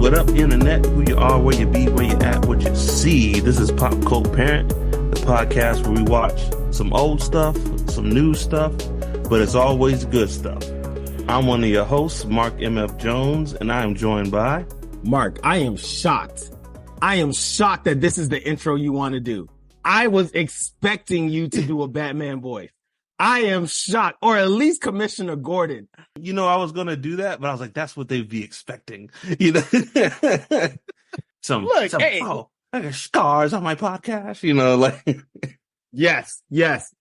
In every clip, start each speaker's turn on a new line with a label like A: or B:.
A: What up, internet? Who you are, where you be, where you at, what you see. This is Pop Cult Parent, the podcast where we watch some old stuff, some new stuff, but it's always good stuff. I'm one of your hosts, Mark M.F. Jones, and I am joined by...
B: Mark, I am shocked. I am shocked that this is the intro you want to do. I was expecting you to do a Batman voice. I am shocked, or at least Commissioner Gordon.
A: You know, I was going to do that, but I was like, that's what they'd be expecting. You know,
B: hey.
A: Oh, I got stars on my podcast, you know, like.
B: Yes.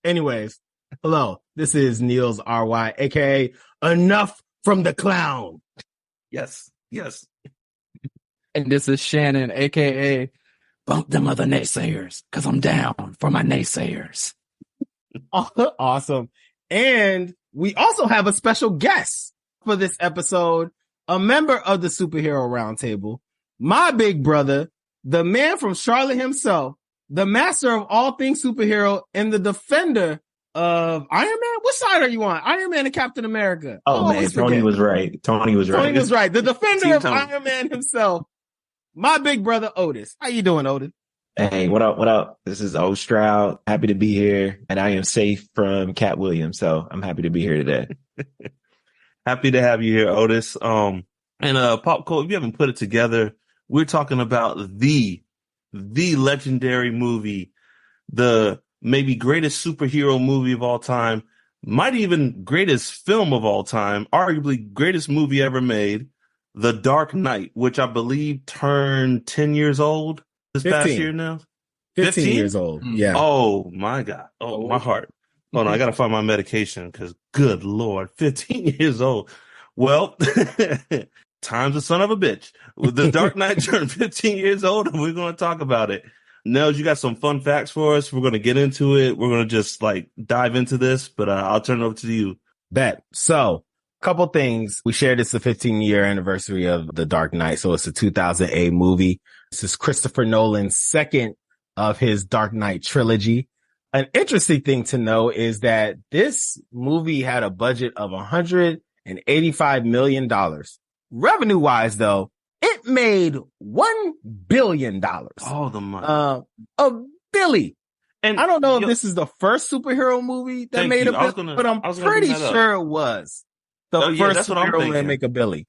B: Anyways, hello, this is Niels R.Y., aka Enough from the Clown.
A: Yes.
C: And this is Shannon, aka Bump them other naysayers, because I'm down for my naysayers.
B: Awesome. And we also have a special guest for this episode, a member of the Superhero Roundtable, my big brother, the man from Charlotte himself, the master of all things superhero, and the defender of Iron Man. What side are you on? Iron Man and Captain America.
D: Oh man, Tony was right. Tony was right.
B: The defender of Iron Man himself, my big brother Otis. How you doing, Otis?
D: Hey, what up? This is O Stroud. Happy to be here, and I am safe from Cat Williams, so I'm happy to be here today.
A: Happy to have you here, Otis. And Pop Cult, if you haven't put it together, we're talking about the legendary movie, the maybe greatest superhero movie of all time, might even greatest film of all time, arguably greatest movie ever made, The Dark Knight, which I believe turned 10 years old. This
B: 15.
A: past year now?
B: 15 years old. Yeah.
A: Oh my God. Oh, my heart. Hold on. I got to find my medication because good Lord, 15 years old. Well, time's a son of a bitch. The Dark Knight turned 15 years old and we're going to talk about it. Nels, you got some fun facts for us. We're going to get into it. We're going to just dive into this, but I'll turn it over to you.
B: Bet. So, couple things. We shared it's the 15-year anniversary of The Dark Knight. So it's a 2008 movie. This is Christopher Nolan's second of his Dark Knight trilogy. An interesting thing to know is that this movie had a budget of $185 million. Revenue wise, though, it made $1 billion.
A: Oh, the money.
B: A Billy.
A: And
B: I don't know if this is the first superhero movie that made a billion, but I'm pretty sure it was the first superhero to make a billion.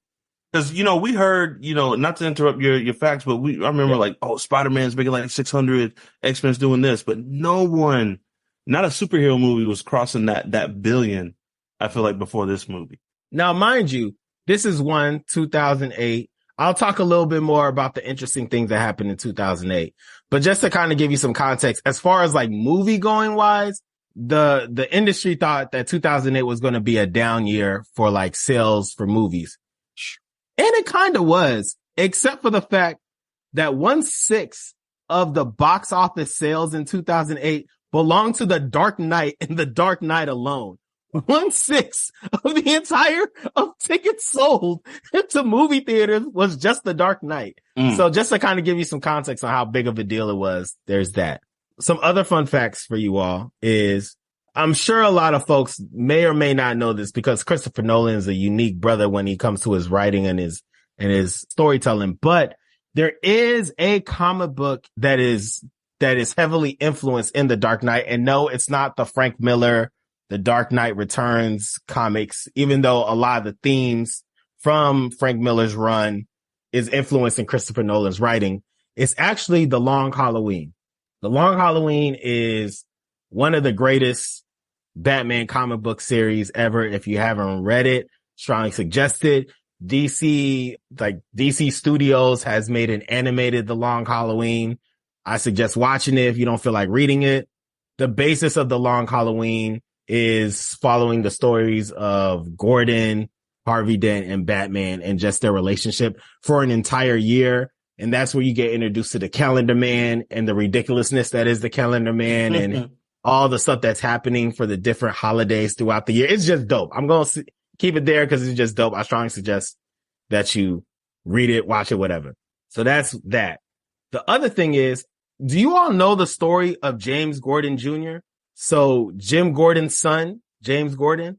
A: Because, you know, we heard, you know, not to interrupt your facts, but I remember Spider-Man's making 600, X-Men's doing this, but no one, not a superhero movie was crossing that billion, I feel like, before this movie.
B: Now, mind you, this is 2008. I'll talk a little bit more about the interesting things that happened in 2008, but just to kind of give you some context, as far as movie going wise, the industry thought that 2008 was going to be a down year for sales for movies. And it kind of was, except for the fact that 1/6 of the box office sales in 2008 belonged to The Dark Knight and The Dark Knight alone. 1/6 of the entire of tickets sold to movie theaters was just The Dark Knight. So just to kind of give you some context on how big of a deal it was, there's that. Some other fun facts for you all is, I'm sure a lot of folks may or may not know this because Christopher Nolan is a unique brother when he comes to his writing and his storytelling. But there is a comic book that is heavily influenced in The Dark Knight. And no, it's not the Frank Miller, The Dark Knight Returns comics, even though a lot of the themes from Frank Miller's run is influencing Christopher Nolan's writing. It's actually The Long Halloween. The Long Halloween is one of the greatest Batman comic book series ever. If you haven't read it, strongly suggest it. DC Studios has made an animated The Long Halloween. I suggest watching it if you don't feel like reading it. The basis of The Long Halloween is following the stories of Gordon, Harvey Dent, and Batman and just their relationship for an entire year. And that's where you get introduced to the Calendar Man and the ridiculousness that is the Calendar Man and all the stuff that's happening for the different holidays throughout the year. It's just dope. I'm going to keep it there because it's just dope. I strongly suggest that you read it, watch it, whatever. So that's that. The other thing is, do you all know the story of James Gordon Jr.? So Jim Gordon's son, James Gordon,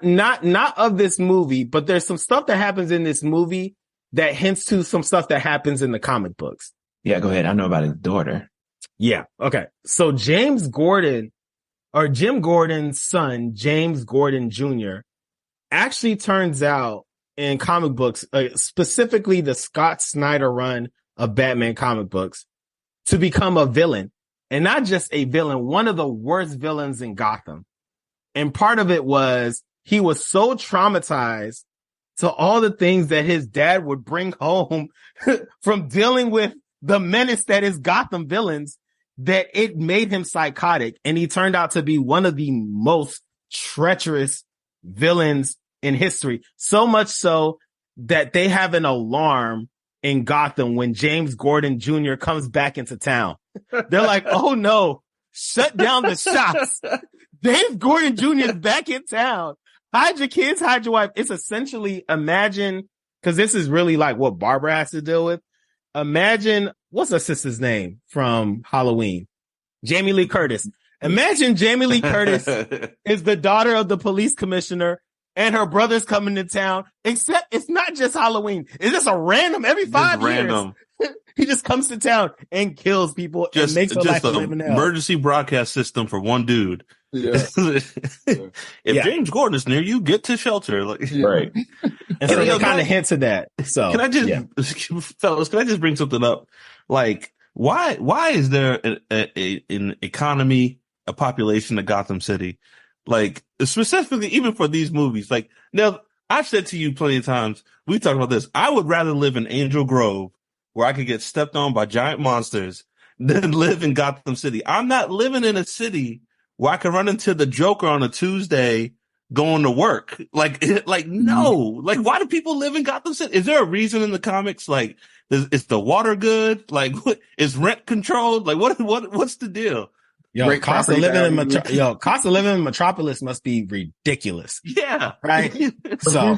B: not of this movie, but there's some stuff that happens in this movie that hints to some stuff that happens in the comic books.
D: Yeah, go ahead. I know about his daughter.
B: Yeah. Okay. So Jim Gordon's son, James Gordon Jr., actually turns out in comic books, specifically the Scott Snyder run of Batman comic books, to become a villain. And not just a villain, one of the worst villains in Gotham. And part of it was he was so traumatized to all the things that his dad would bring home from dealing with the menace that is Gotham villains, that it made him psychotic. And he turned out to be one of the most treacherous villains in history. So much so that they have an alarm in Gotham when James Gordon Jr. comes back into town. They're like, oh no, shut down the shops. James Gordon Jr. is back in town. Hide your kids, hide your wife. It's essentially, imagine, because this is really like what Barbara has to deal with. Imagine, what's her sister's name from Halloween? Jamie Lee Curtis. Imagine Jamie Lee Curtis is the daughter of the police commissioner and her brother's coming to town, except it's not just Halloween. It's just a random, every 5 years. Random. He just comes to town and kills people and makes their life live in hell.
A: Emergency broadcast system for one dude.
C: Yeah.
A: If James Gordon is near you, get to shelter.
B: Right. And so they kind of hint to that. So
A: can I just bring something up? Like, why is there an economy, a population of Gotham City? Like, specifically, even for these movies, like, now I've said to you plenty of times, we talked about this. I would rather live in Angel Grove, where I could get stepped on by giant monsters, than live in Gotham City. I'm not living in a city where I can run into the Joker on a Tuesday going to work. Like no. Like, why do people live in Gotham City? Is there a reason in the comics? Like, is the water good? Like, is rent controlled? Like, what's the deal?
B: Cost of living in Metropolis must be ridiculous.
A: Yeah.
B: Right. So.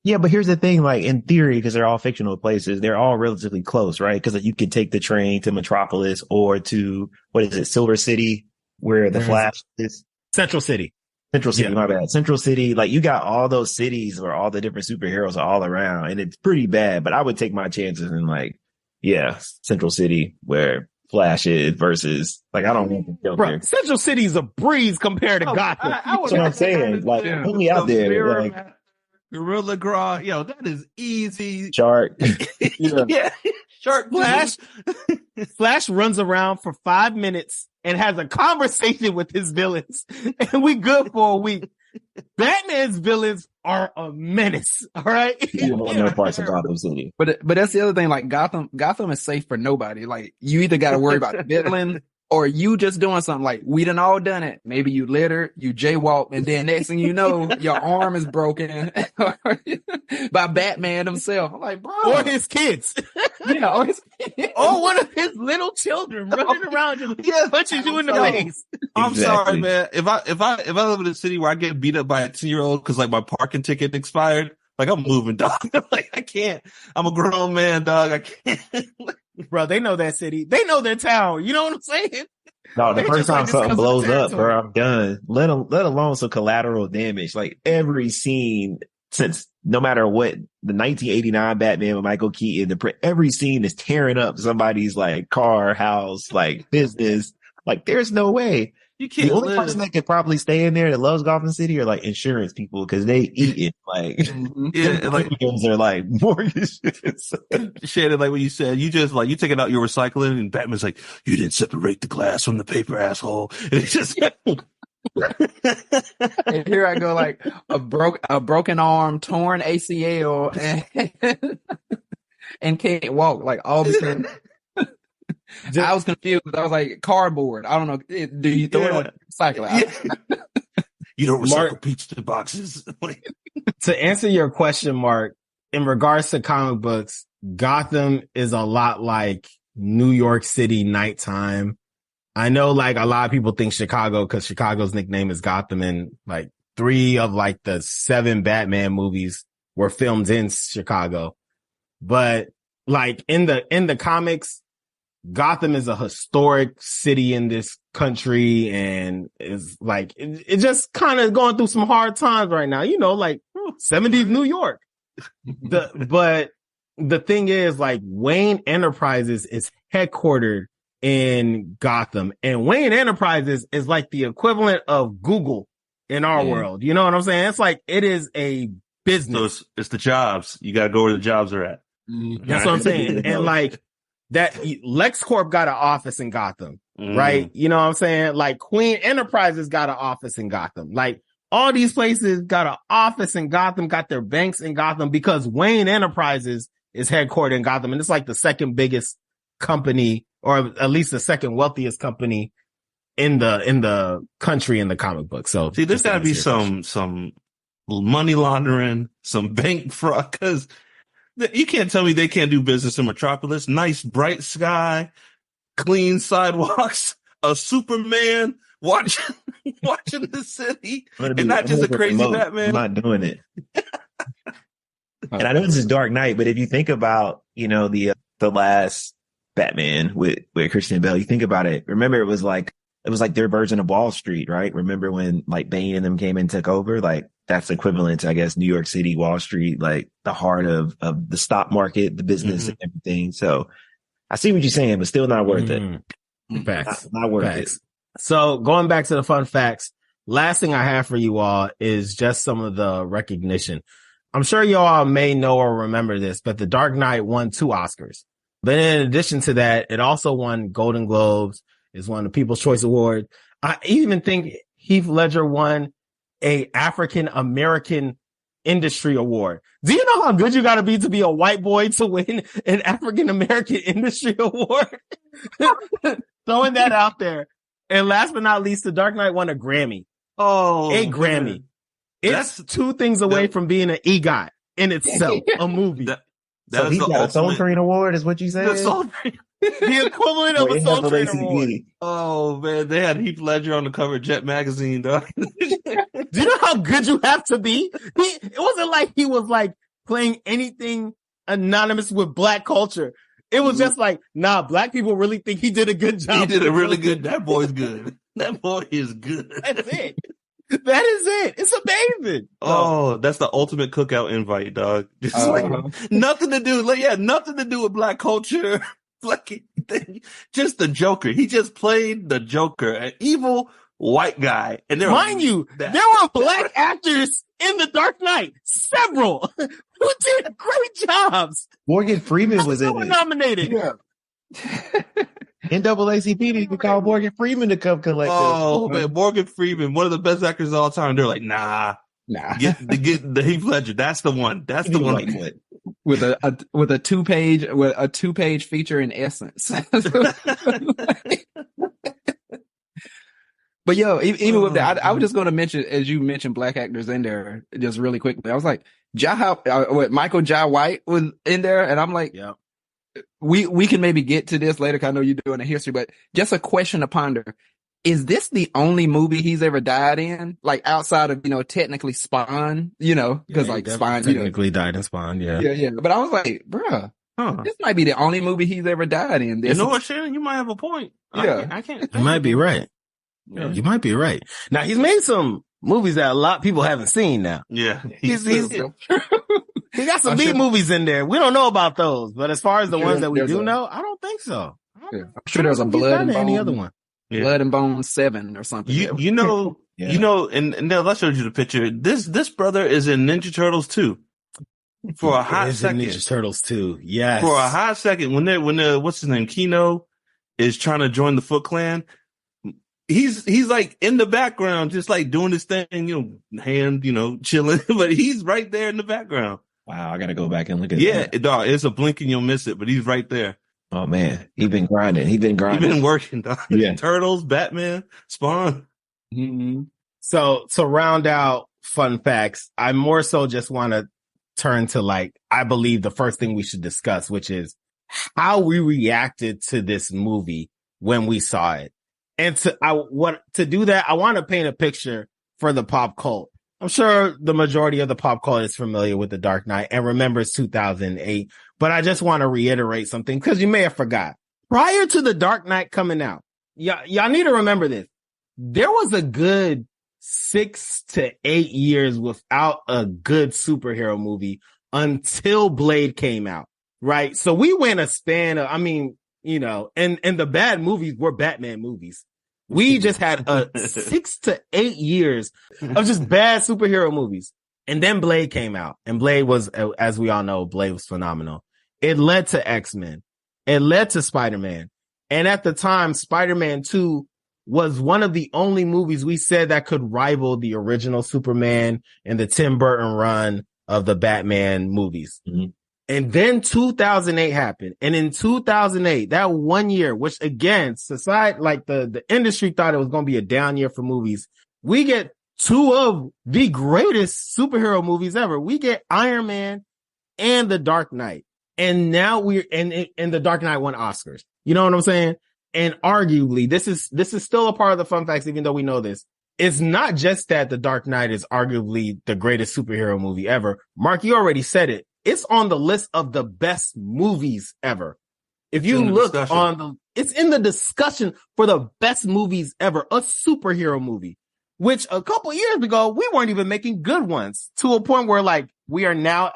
D: Yeah, but here's the thing, like, in theory, because they're all fictional places, they're all relatively close, right? Because you could take the train to Metropolis or to, what is it, Silver City, where the Flash is?
B: Central City,
D: my bad. Central City, like, you got all those cities where all the different superheroes are all around, and it's pretty bad, but I would take my chances in, like, Central City, where Flash is versus, like, I don't want to kill there.
B: Central City is a breeze compared to Gotham.
D: That's what I'm saying. Like, put me out there. Like,
A: Gorilla Grodd, that is easy.
D: Shark.
A: Yeah. Shark
B: Flash runs around for 5 minutes and has a conversation with his villains, and we good for a week. Batman's villains are a menace. All right.
D: You don't know parts of Gotham City.
C: But that's the other thing. Like, Gotham is safe for nobody. Like, you either got to worry about the villain or you just doing something. Like, we done all done it. Maybe you litter, you jaywalk, and then next thing you know, your arm is broken by Batman himself. I'm like, bro.
B: Or his kids.
C: Or his kids.
B: Or one of his little children running around just punching you in the face.
A: I'm sorry, man. If I live in a city where I get beat up by a 10-year-old because, like, my parking ticket expired, like, I'm moving, dog. Like, I can't. I'm a grown man, dog. I can't.
B: Bro, they know that city. They know their town. You know what I'm saying?
D: No, the first time something blows up, bro, I'm done. Let alone some collateral damage. Like, every scene since, no matter what, the 1989 Batman with Michael Keaton, every scene is tearing up somebody's, like, car, house, like, business. Like, there's no way.
A: You can't.
D: The only person that could probably stay in there that loves Gotham City are, like, insurance people, because they eat it. Like, are like mortgages.
A: Shannon, like what you said, you just, like, you taking out your recycling, and Batman's like, you didn't separate the glass from the paper, asshole. And it's just.
C: And here I go, like, a broken arm, torn ACL, and can't walk. Like, all because I was confused. I was like, cardboard. I don't know. Do you throw it on recycle out?
A: You don't recycle pizza boxes.
B: To answer your question, Mark, in regards to comic books, Gotham is a lot like New York City nighttime. I know, like, a lot of people think Chicago, because Chicago's nickname is Gotham, and, like, 3 of, like, the 7 Batman movies were filmed in Chicago. But, like, in the comics, Gotham is a historic city in this country, and is, like, it just kind of going through some hard times right now, like 70s New York. But the thing is, like, Wayne Enterprises is headquartered in Gotham, and Wayne Enterprises is like the equivalent of Google in our world. You know what I'm saying? It's like, it is a business.
A: So it's the jobs. You got to go where the jobs are at.
B: That's what I'm saying. And like that, LexCorp got an office in Gotham, right? You know what I'm saying? Like Queen Enterprises got an office in Gotham. Like all these places got an office in Gotham, got their banks in Gotham because Wayne Enterprises is headquartered in Gotham. And it's like the second biggest company, or at least the second wealthiest company in the country in the comic book. So
A: see, there's got to be some money laundering, some bank fraud, because you can't tell me they can't do business in Metropolis. Nice bright sky, clean sidewalks, a Superman watching the city, and not just a crazy Batman.
D: I'm not doing it. And I know this is Dark Knight, but if you think about, the last Batman with Christian Bale, you think about it. Remember, it was like their version of Wall Street, right? Remember when like Bane and them came and took over? Like that's equivalent to, I guess, New York City, Wall Street, like the heart of the stock market, the business and everything. So I see what you're saying, but still not worth it.
B: Facts.
D: Not worth it.
B: So going back to the fun facts, last thing I have for you all is just some of the recognition. I'm sure you all may know or remember this, but The Dark Knight won 2 Oscars. But in addition to that, it also won Golden Globes. It's won the People's Choice Award. I even think Heath Ledger won a African American Industry Award. Do you know how good you got to be a white boy to win an African American Industry Award? Throwing that out there. And last but not least, The Dark Knight won a Grammy.
A: Oh,
B: a Grammy. Man. It's 2 things away from being an EGOT in itself, a movie.
D: So he got a Soul Train Award, is what you said?
B: The equivalent of a Soul Train Award.
A: Oh man, they had Heath Ledger on the cover of Jet magazine, dog.
B: Do you know how good you have to be? It wasn't like he was like playing anything anonymous with black culture. It was just like, nah, black people really think he did a good job.
A: He did a really good. That boy's good. That boy is good.
B: That's it. That is it. It's amazing.
A: Oh, that's the ultimate cookout invite, dog. Just like nothing to do. Like, nothing to do with black culture. Like, just the Joker. He just played the Joker, an evil white guy. And
B: mind you, there were black actors in The Dark Knight, several, who did great jobs.
D: Morgan Freeman was in it.
B: Nominated.
C: Yeah.
D: NAACP needs to call Morgan Freeman to come collect.
A: Oh man, Morgan Freeman, one of the best actors of all time. They're like, nah. Get the Heath Ledger. That's the one. That's the one.
C: With a 2-page feature in Essence. But yo, even with that, I was just going to mention, as you mentioned, black actors in there just really quickly. I was like, Michael Jai White was in there, and I'm like,
B: yeah.
C: We can maybe get to this later, 'cause I know you're doing a history, but just a question to ponder. Is this the only movie he's ever died in? Like outside of, technically Spawn, because Spawn
B: technically died in Spawn. Yeah.
C: Yeah. But I was like, bruh, this might be the only movie he's ever died in.
A: You know what, Shannon? You might have a point.
C: Yeah.
A: I can't.
B: You might be right. Yeah. You might be right. Now he's made some movies that a lot of people haven't seen now.
A: Yeah.
B: He's he got some B movies in there. We don't know about those, but as far as the ones that we do know, I don't think so.
C: I'm sure there's a Blood and Bone.
B: Any other one.
A: Yeah.
C: Blood and Bone 7 or something.
A: You know, and I showed you the picture. This brother is in Ninja Turtles 2. For a hot second.
B: Ninja Turtles 2. Yes.
A: For a hot second, when what's his name? Kino is trying to join the Foot Clan. He's like in the background, just like doing his thing, chilling, but he's right there in the background.
D: Wow. I got to go back and look at that.
A: Yeah, dog. It's a blink and you'll miss it, but he's right there.
D: Oh man. He's been grinding. He's been
A: working, dog.
D: Yeah.
A: Turtles, Batman, Spawn.
B: Mm-hmm. So to round out fun facts, I more so just want to turn to I believe the first thing we should discuss, which is how we reacted to this movie when we saw it. And to do that, I want to paint a picture for the pop cult. I'm sure the majority of the pop cult is familiar with The Dark Knight and remembers 2008, but I just want to reiterate something because you may have forgot. Prior to The Dark Knight coming out, y'all need to remember this. There was a good 6 to 8 years without a good superhero movie until Blade came out. right? So we went a span of, I mean, you know, and the bad movies were Batman movies. We just had 6 to 8 years of just bad superhero movies. And then Blade came out, and Blade was, as we all know, Blade was phenomenal. It led to X-Men. It led to Spider-Man. And at the time, Spider-Man 2 was one of the only movies we said that could rival the original Superman and the Tim Burton run of the Batman movies. Mm-hmm. And then 2008 happened. And in 2008, that 1 year, which again, society, like the industry thought it was going to be a down year for movies. We get two of the greatest superhero movies ever. We get Iron Man and The Dark Knight. And now and The Dark Knight won Oscars. You know what I'm saying? And arguably, this is still a part of the fun facts, even though we know this. It's not just that The Dark Knight is arguably the greatest superhero movie ever. Mark, you already said it. It's on the list of the best movies ever. If you look it's in the discussion for the best movies ever, a superhero movie, which a couple years ago, we weren't even making good ones, to a point where like we are now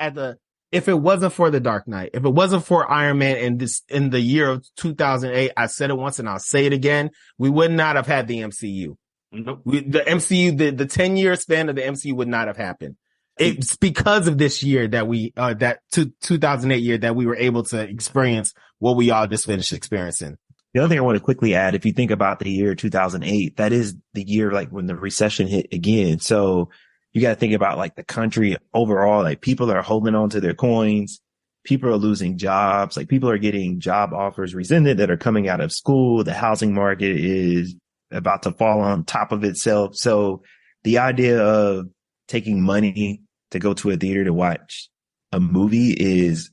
B: if it wasn't for The Dark Knight, if it wasn't for Iron Man in the year of 2008, I said it once and I'll say it again, we would not have had the MCU. Nope. The MCU, the 10-year span of the MCU would not have happened. It's because of this year that 2008 year that we were able to experience what we all just finished experiencing.
D: The other thing I want to quickly add, if you think about the year 2008, that is the year like when the recession hit again. So you got to think about like the country overall, like people are holding on to their coins. People are losing jobs. Like people are getting job offers rescinded that are coming out of school. The housing market is about to fall on top of itself. So the idea of taking money to go to a theater to watch a movie is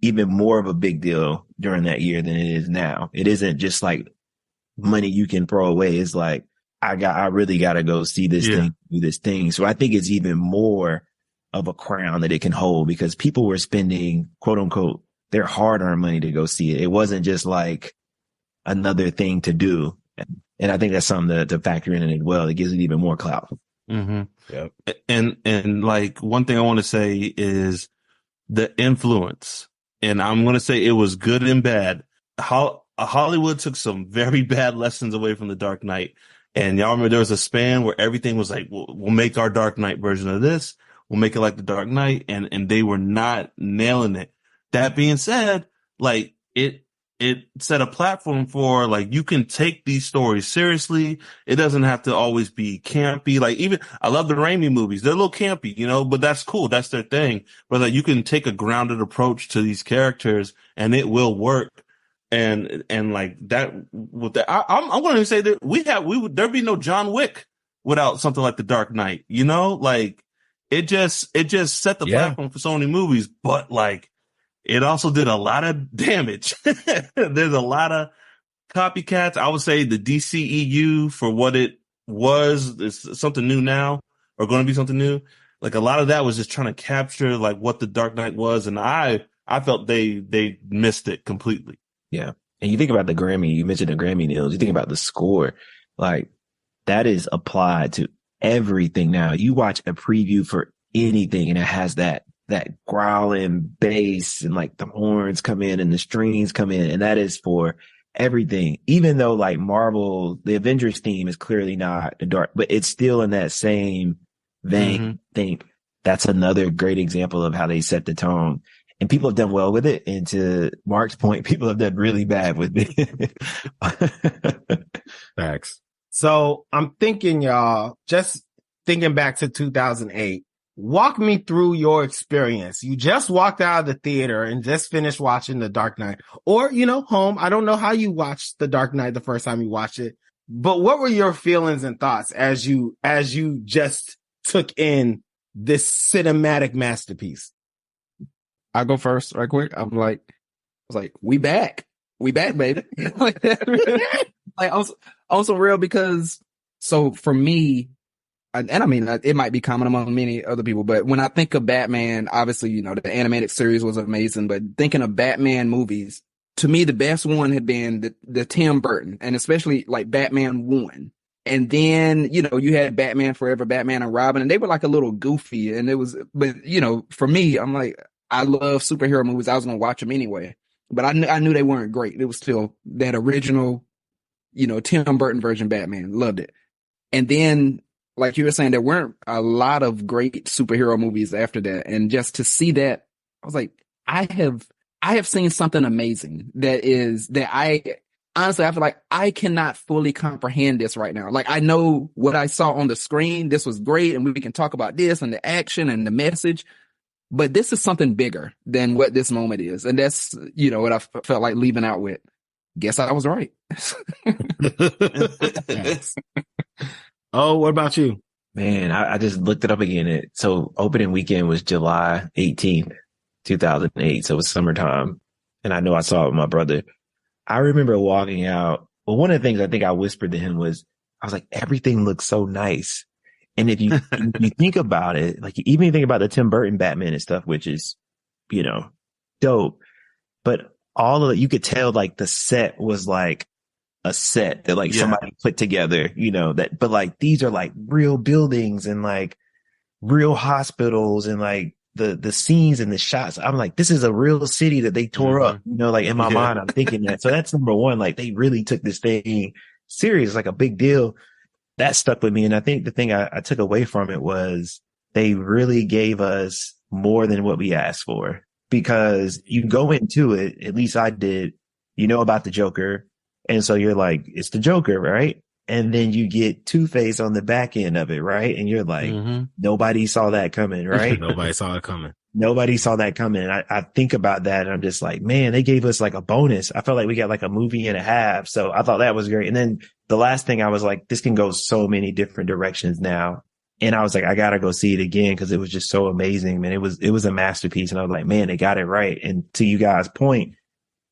D: even more of a big deal during that year than it is now. It isn't just like money you can throw away. It's like, I really got to go see this thing, do this thing. So I think it's even more of a crown that it can hold because people were spending, quote unquote, their hard earned money to go see it. It wasn't just like another thing to do. And I think that's something to factor in as well. It gives it even more clout.
A: Mm-hmm. Yep. And like one thing I want to say is the influence, and I'm going to say it was good and bad. Hollywood took some very bad lessons away from The Dark Knight. And y'all remember there was a span where everything was like, we'll make our Dark Knight version of this. We'll make it like The Dark Knight. And they were not nailing it. That being said, like it set a platform for like, you can take these stories seriously. It doesn't have to always be campy. Like even, I love the Raimi movies. They're a little campy, you know, but that's cool. That's their thing. But like, you can take a grounded approach to these characters and it will work. And like that, with that, I'm going to say that there'd be no John Wick without something like The Dark Knight, you know, like it just set the platform for so many movies, but like it also did a lot of damage. There's a lot of copycats. I would say the DCEU for what it was is something new now or going to be something new. Like a lot of that was just trying to capture like what The Dark Knight was. And I felt they missed it completely.
D: Yeah. And you think about the Grammy, you mentioned the Grammy deals, you think about the score, like that is applied to everything now. You watch a preview for anything and it has that growling bass and like the horns come in and the strings come in, and that is for everything. Even though like Marvel, the Avengers theme is clearly not the dark, but it's still in that same vein. Mm-hmm. Think that's another great example of how they set the tone. And people have done well with it. And to Mark's point, people have done really bad with it.
B: Facts. So I'm thinking, y'all, just thinking back to 2008, walk me through your experience. You just walked out of the theater and just finished watching The Dark Knight, or, you know, home. I don't know how you watched The Dark Knight the first time you watched it, but what were your feelings and thoughts as you just took in this cinematic masterpiece?
C: I'll go first right quick. I was like, we back, baby. Like also real because, so for me, and I mean, it might be common among many other people, but when I think of Batman, obviously, you know, the animated series was amazing, but thinking of Batman movies, to me, the best one had been the Tim Burton, and especially like Batman 1. And then, you know, you had Batman Forever, Batman and Robin, and they were like a little goofy, but you know, for me, I'm like, I love superhero movies. I was going to watch them anyway, but I knew they weren't great. It was still that original, Tim Burton version Batman. Loved it. And then, like you were saying, there weren't a lot of great superhero movies after that. And just to see that, I was like, I have seen something amazing that I honestly, I feel like I cannot fully comprehend this right now. Like, I know what I saw on the screen. This was great. And we can talk about this and the action and the message, but this is something bigger than what this moment is. And that's, what I felt like leaving out with. Guess I was right.
B: Oh, what about you?
D: Man, I just looked it up again. So opening weekend was July 18th, 2008. So it was summertime. And I know I saw it with my brother. I remember walking out. Well, one of the things I think I whispered to him was, I was like, everything looks so nice. And if you think about it, like even you think about the Tim Burton Batman and stuff, which is, dope. But all of it, you could tell like the set was like a set that somebody put together, but like these are like real buildings and like real hospitals and like the scenes and the shots. I'm like, this is a real city that they tore up, like in my mind, I'm thinking that. So that's number one. Like they really took this thing serious, like a big deal. That stuck with me. And I think the thing I took away from it was they really gave us more than what we asked for, because you go into it, at least I did, about the Joker. And so you're like, it's the Joker, right? And then you get Two-Face on the back end of it, right? And you're like, nobody saw that coming, right?
B: Nobody saw it coming.
D: Nobody saw that coming. And I think about that and I'm just like, man, they gave us like a bonus. I felt like we got like a movie and a half. So I thought that was great. And then the last thing I was like, this can go so many different directions now. And I was like, I gotta go see it again because it was just so amazing, man. It was a masterpiece. And I was like, man, they got it right. And to you guys' point,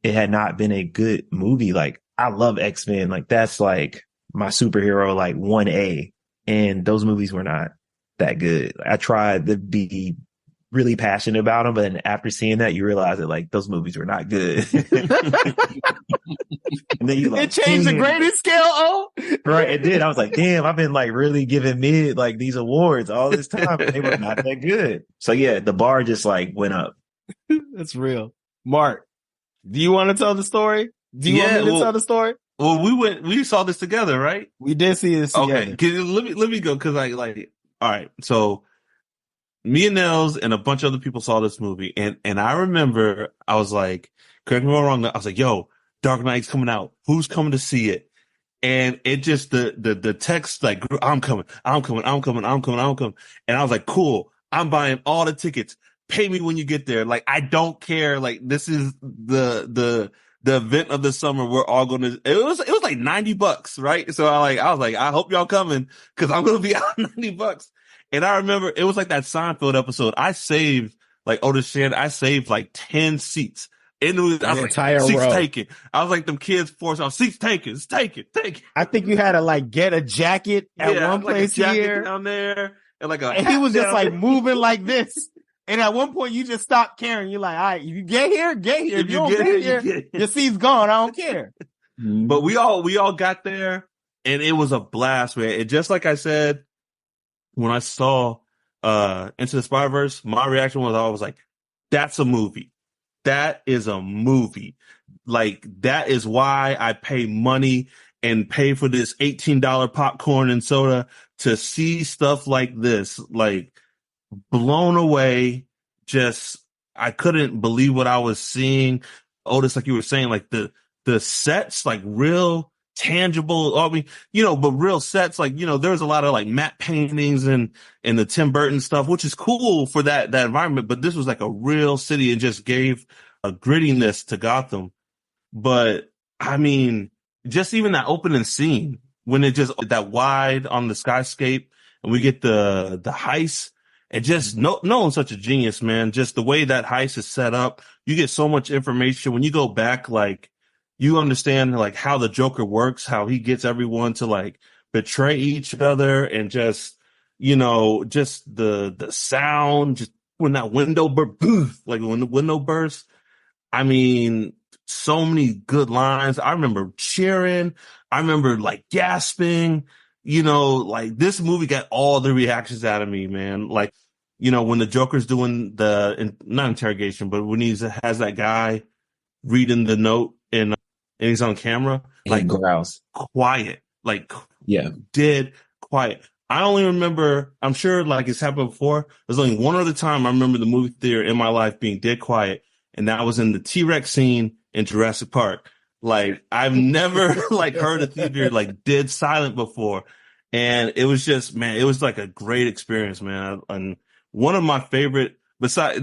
D: it had not been a good movie. Like, I love X-Men. Like, that's like my superhero, like 1A. And those movies were not that good. I tried to be really passionate about them, but then after seeing that, you realize that like those movies were not good. And then you like,
B: it changed the grading scale. Oh,
D: right. It did. I was like, damn, I've been like really giving mid like these awards all this time. And they were not that good. So yeah, the bar just like went up.
B: That's real. Mark, do you want to tell the story? Do you want me to tell the story?
A: Well, we saw this together, right?
B: We did see this together.
A: Okay. Let me go. Cause all right. So me and Nels and a bunch of other people saw this movie. And I remember I was like, correct me if I'm wrong. I was like, yo, Dark Knight's coming out. Who's coming to see it? And it just, the text, like, I'm coming. And I was like, cool. I'm buying all the tickets. Pay me when you get there. Like, I don't care. Like, this is the event of the summer. We're all going to, it was like $90, right? So I was like, I hope y'all coming because I'm going to be out $90. And I remember it was like that Seinfeld episode. I saved, like Otis said, I saved like 10 seats. And I was like,
B: entire
A: seats
B: row.
A: taken. I was like, them kids forced out, seats taken, take it.
B: I think you had to like get a jacket at one place
A: like
B: here.
A: Down there. And
B: he was just like moving like this. And at one point you just stopped caring. You're like, all right, you get here. If you don't get here, your seat's gone. I don't care.
A: But we all got there and it was a blast, man. And just like I said, when I saw, Into the Spider-Verse, my reaction was I was like, that's a movie. That is a movie. Like, that is why I pay money and pay for this $18 popcorn and soda to see stuff like this. Like, blown away. Just, I couldn't believe what I was seeing. Otis, like you were saying, like the sets, like real tangible. I mean, but real sets, like, there's a lot of like matte paintings and the Tim Burton stuff, which is cool for that environment. But this was like a real city and just gave a grittiness to Gotham. But I mean, just even that opening scene when it just that wide on the skyscape and we get the heist. And just no one's such a genius, man. Just the way that heist is set up, you get so much information. When you go back, like, you understand like how the Joker works, how he gets everyone to like betray each other, and just, just the sound, just when that window like when the window bursts. I mean, so many good lines. I remember cheering. I remember like gasping. Like this movie got all the reactions out of me, man. Like, when the Joker's doing not interrogation, but when he has that guy reading the note and he's on camera, like
D: growls,
A: quiet, like
D: yeah,
A: dead quiet. I only remember, I'm sure like it's happened before. There's only one other time I remember the movie theater in my life being dead quiet, and that was in the T-Rex scene in Jurassic Park. Like I've never like heard a theater like dead silent before. And it was just, man, it was like a great experience, man. And one of my favorite besides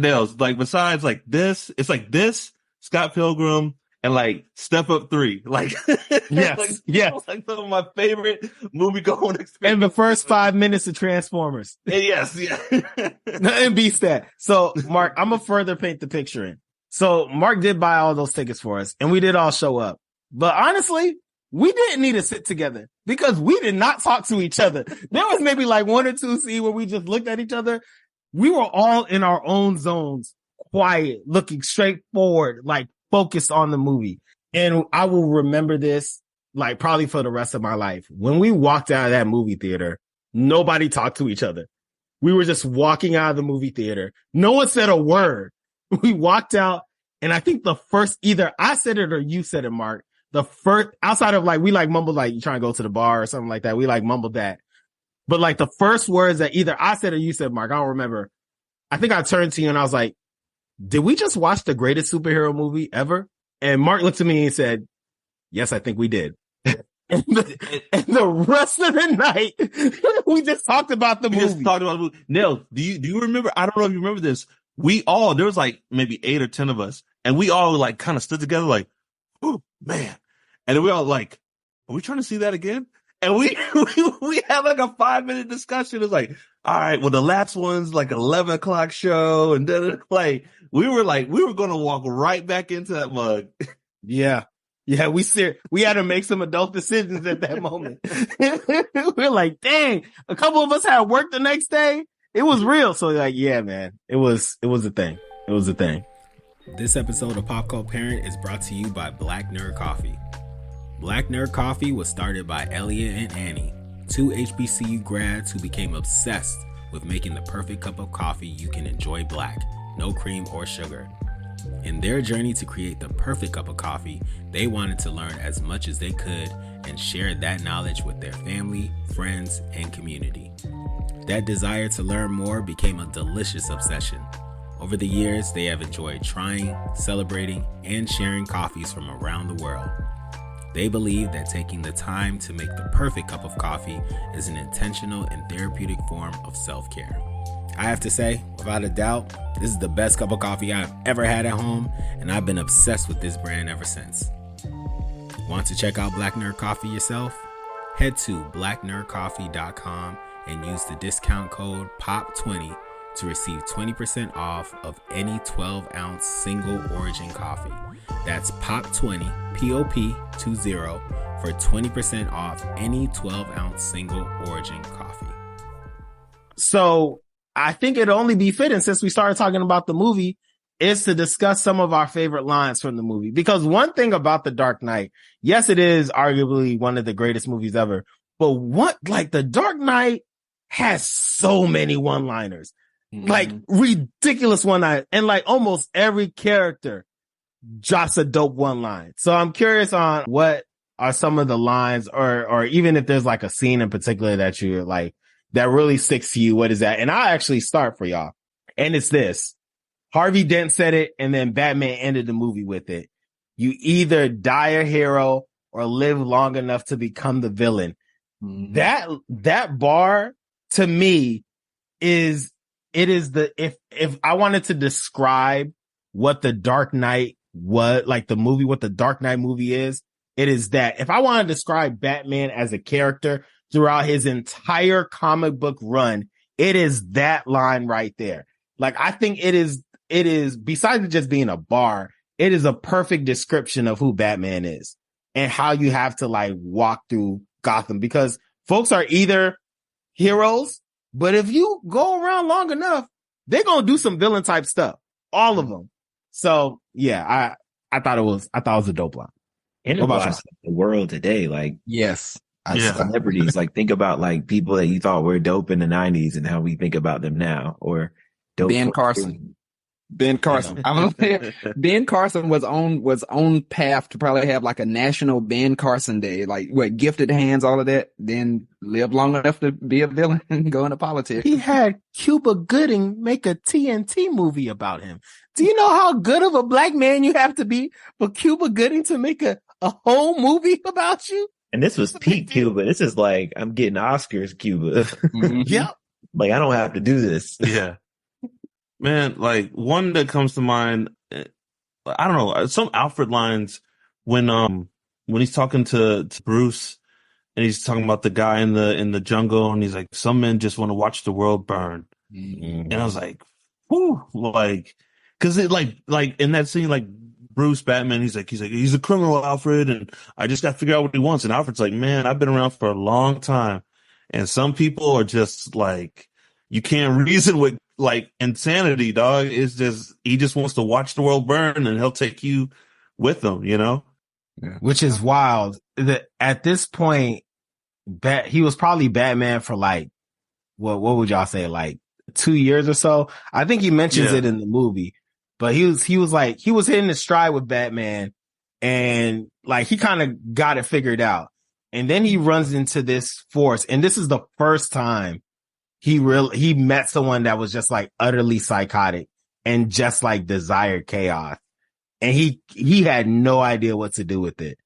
A: like this, it's like this, Scott Pilgrim, and like Step Up 3. Like
B: yes,
A: like some of my favorite movie going experiences.
B: And the first 5 minutes of Transformers.
A: Yes, yeah.
B: Nothing beats that. So Mark, I'm gonna further paint the picture in. So Mark did buy all those tickets for us and we did all show up. But honestly, we didn't need to sit together because we did not talk to each other. There was maybe like one or two scenes where we just looked at each other. We were all in our own zones, quiet, looking straight forward, like focused on the movie. And I will remember this like probably for the rest of my life. When we walked out of that movie theater, nobody talked to each other. We were just walking out of the movie theater. No one said a word. We walked out, and I think the first, either I said it or you said it, Mark. The first, outside of like, we like mumbled like you trying to go to the bar or something like that. We like mumbled that. But like the first words that either I said or you said, Mark, I don't remember. I think I turned to you and I was like, did we just watch the greatest superhero movie ever? And Mark looked at me and said, yes, I think we did. And the rest of the night, we just talked about the movie.
A: Nell, do you remember? I don't know if you remember this. There was like maybe 8 or 10 of us, and we all like kind of stood together like, oh man. And then we all like, are we trying to see that again? And we had like a 5-minute discussion. It's like, all right, well, the last one's like 11 o'clock show. And then like, we were going to walk right back into that mug.
B: Yeah. Yeah. We had to make some adult decisions at that moment. We're like, dang, a couple of us had work the next day. It was real. So like, yeah, man, it was a thing. It was a thing. This episode of Pop Cult Parent is brought to you by Black Nerd Coffee. Black Nerd Coffee was started by Elliot and Annie, 2 HBCU grads who became obsessed with making the perfect cup of coffee you can enjoy black, no cream or sugar. In their journey to create the perfect cup of coffee, they wanted to learn as much as they could and share that knowledge with their family, friends, and community. That desire to learn more became a delicious obsession. Over the years, they have enjoyed trying, celebrating, and sharing coffees from around the world. They believe that taking the time to make the perfect cup of coffee is an intentional and therapeutic form of self-care. I have to say, without a doubt, this is the best cup of coffee I've ever had at home, and I've been obsessed with this brand ever since. Want to check out Black Nerd Coffee yourself? Head to blacknerdcoffee.com and use the discount code POP20 to receive 20% off of any 12-ounce single origin coffee. That's POP20, POP20, for 20% off any 12-ounce single origin coffee. So I think it'd only be fitting, since we started talking about the movie, is to discuss some of our favorite lines from the movie. Because one thing about The Dark Knight, yes, it is arguably one of the greatest movies ever, but The Dark Knight has so many one-liners. Like ridiculous one-liners. And like almost every character drops a dope one line. So I'm curious on what are some of the lines, or even if there's like a scene in particular that you're like, that really sticks to you. What is that? And I'll actually start for y'all. And it's this. Harvey Dent said it, and then Batman ended the movie with it. You either die a hero or live long enough to become the villain. Mm-hmm. That bar to me is if I wanted to describe what The Dark Knight was, like the movie, what the Dark Knight movie is, it is that. If I want to describe Batman as a character throughout his entire comic book run, it is that line right there. Like, I think it is, besides it just being a bar, it is a perfect description of who Batman is and how you have to like walk through Gotham, because folks are either heroes, but if you go around long enough, they're going to do some villain type stuff. All of them. So yeah, I thought it was a dope line.
D: And about the world today, like,
C: yes,
D: celebrities, like think about like people that you thought were dope in the 90s and how we think about them now, or Dope.
C: Ben Carson. Ben Carson. I'm gonna Ben Carson was on path to probably have like a national Ben Carson day, like what gifted hands, all of that. Then live long enough to be a villain and go into politics.
B: He had Cuba Gooding make a TNT movie about him. Do you know how good of a black man you have to be for Cuba Gooding to make a whole movie about you?
D: And this was peak Cuba. This is like, I'm getting Oscars Cuba.
C: Mm-hmm.
B: Yep.
D: Like, I don't have to do this.
A: Yeah. Man, like one that comes to mind, I don't know, some Alfred lines when he's talking to Bruce and he's talking about the guy in the jungle and he's like, some men just want to watch the world burn.
C: Mm-hmm.
A: And I was like, whew, like, cause it like in that scene, like Bruce Batman, he's like, he's a criminal, Alfred, and I just got to figure out what he wants. And Alfred's like, man, I've been around for a long time. And some people are just like, you can't reason with like insanity, dog. It's just, he just wants to watch the world burn and he'll take you with him, you know?
C: Yeah.
B: Which is wild. That at this point, he was probably Batman for like, what would y'all say? Like 2 years or so. I think he mentions it in the movie, but he was hitting the stride with Batman and like, he kind of got it figured out. And then he runs into this force. And this is the first time he met someone that was just like utterly psychotic and just like desired chaos. And he had no idea what to do with it.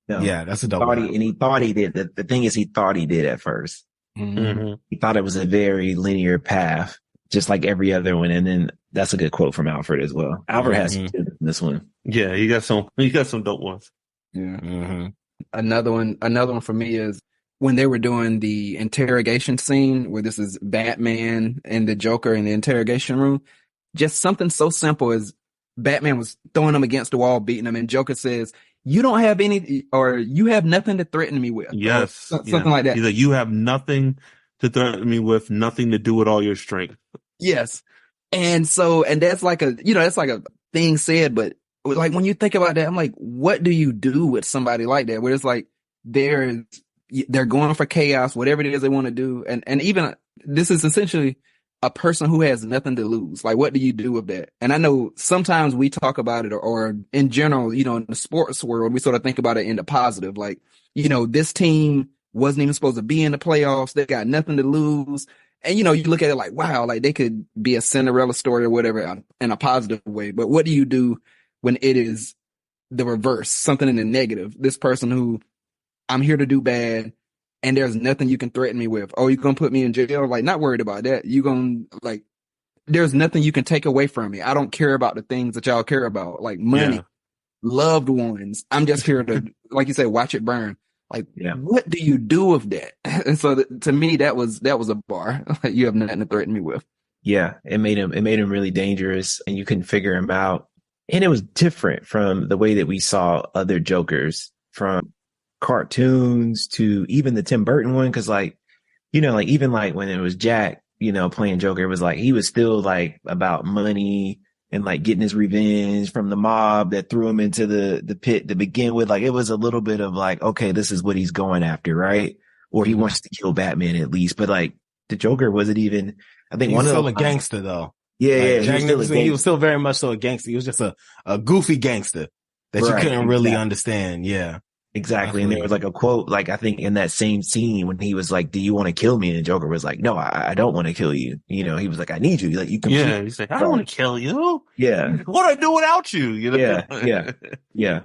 D: No.
B: Yeah, that's a dope one.
D: He thought he did. The thing is, he thought he did at first.
A: Mm-hmm.
D: He thought it was a very linear path, just like every other one. And then that's a good quote from Alfred as well. Alfred has this one.
A: Yeah, he got some dope ones.
C: Yeah.
B: Mm-hmm.
C: Another one for me is when they were doing the interrogation scene where this is Batman and the Joker in the interrogation room. Just something so simple as Batman was throwing him against the wall, beating him, and Joker says, "You don't have any, or you have nothing to threaten me with."
A: Yes.
C: Something like that.
A: He's like, you have nothing to threaten me with, nothing to do with all your strength.
C: Yes. And that's like that's like a thing said, but like when you think about that, I'm like, what do you do with somebody like that? Where it's like, they're going for chaos, whatever it is they want to do. And even this is essentially a person who has nothing to lose. Like, what do you do with that? And I know sometimes we talk about it or in general, in the sports world, we sort of think about it in the positive. Like, this team wasn't even supposed to be in the playoffs. They got nothing to lose. And, you look at it like, wow, like they could be a Cinderella story or whatever in a positive way. But what do you do when it is the reverse, something in the negative? This person who, I'm here to do bad and there's nothing you can threaten me with. Oh, you're going to put me in jail? Like, not worried about that. There's nothing you can take away from me. I don't care about the things that y'all care about, like money, loved ones. I'm just here to, like you say, watch it burn. Like, what do you do with that? And so to me, that was a bar. Like, you have nothing to threaten me with.
D: Yeah. It made him really dangerous and you couldn't figure him out. And it was different from the way that we saw other Jokers, from cartoons to even the Tim Burton one. Cause even when it was Jack, playing Joker, it was like, he was still like about money and like getting his revenge from the mob that threw him into the pit to begin with. Like, it was a little bit of like, okay, this is what he's going after, right? Or he wants to kill Batman at least. But like the Joker wasn't even, I think
B: He's still a gangster though.
D: Yeah,
B: he was still very much so a gangster. He was just a goofy gangster that you couldn't really understand. Yeah.
D: Exactly. And there was like a quote, like I think in that same scene when he was like, "Do you want to kill me?" And the Joker was like, "No, I don't want to kill you." He was like, "I need you." Like, you can.
A: Yeah. He's like, "I don't want to kill you."
D: Yeah.
A: What do I do without you?
D: Yeah.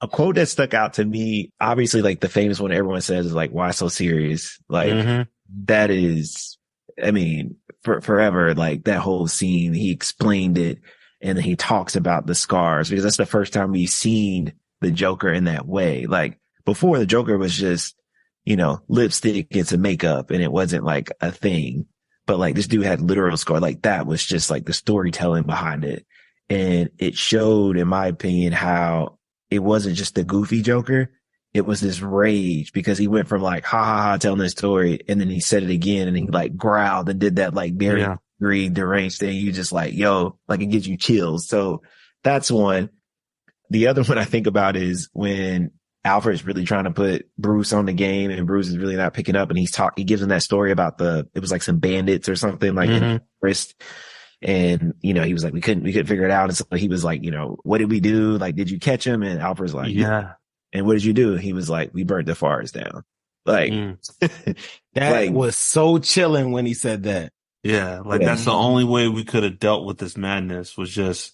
D: A quote that stuck out to me, obviously, like the famous one everyone says is like, "Why so serious?" Like that is, I mean, forever. Like that whole scene, he explained it, and then he talks about the scars because that's the first time we've seen the Joker in that way. Like before, the Joker was just, lipstick and some makeup and it wasn't like a thing, but like this dude had literal scar. Like that was just like the storytelling behind it. And it showed, in my opinion, how it wasn't just the goofy Joker. It was this rage because he went from like, ha ha ha, telling this story. And then he said it again and he like growled and did that like very angry, deranged thing. You just like, yo, like it gives you chills. So that's one. The other one I think about is when Alfred's really trying to put Bruce on the game, and Bruce is really not picking up. And he gives him that story about it was like some bandits or something like in the forest. And, he was like, we couldn't figure it out. And so he was like, what did we do? Like, did you catch him? And Alfred's like,
A: yeah.
D: And what did you do? He was like, we burnt the forest down. Like,
B: that was so chilling when he said that.
A: Yeah. Like that's the only way we could have dealt with this madness, was just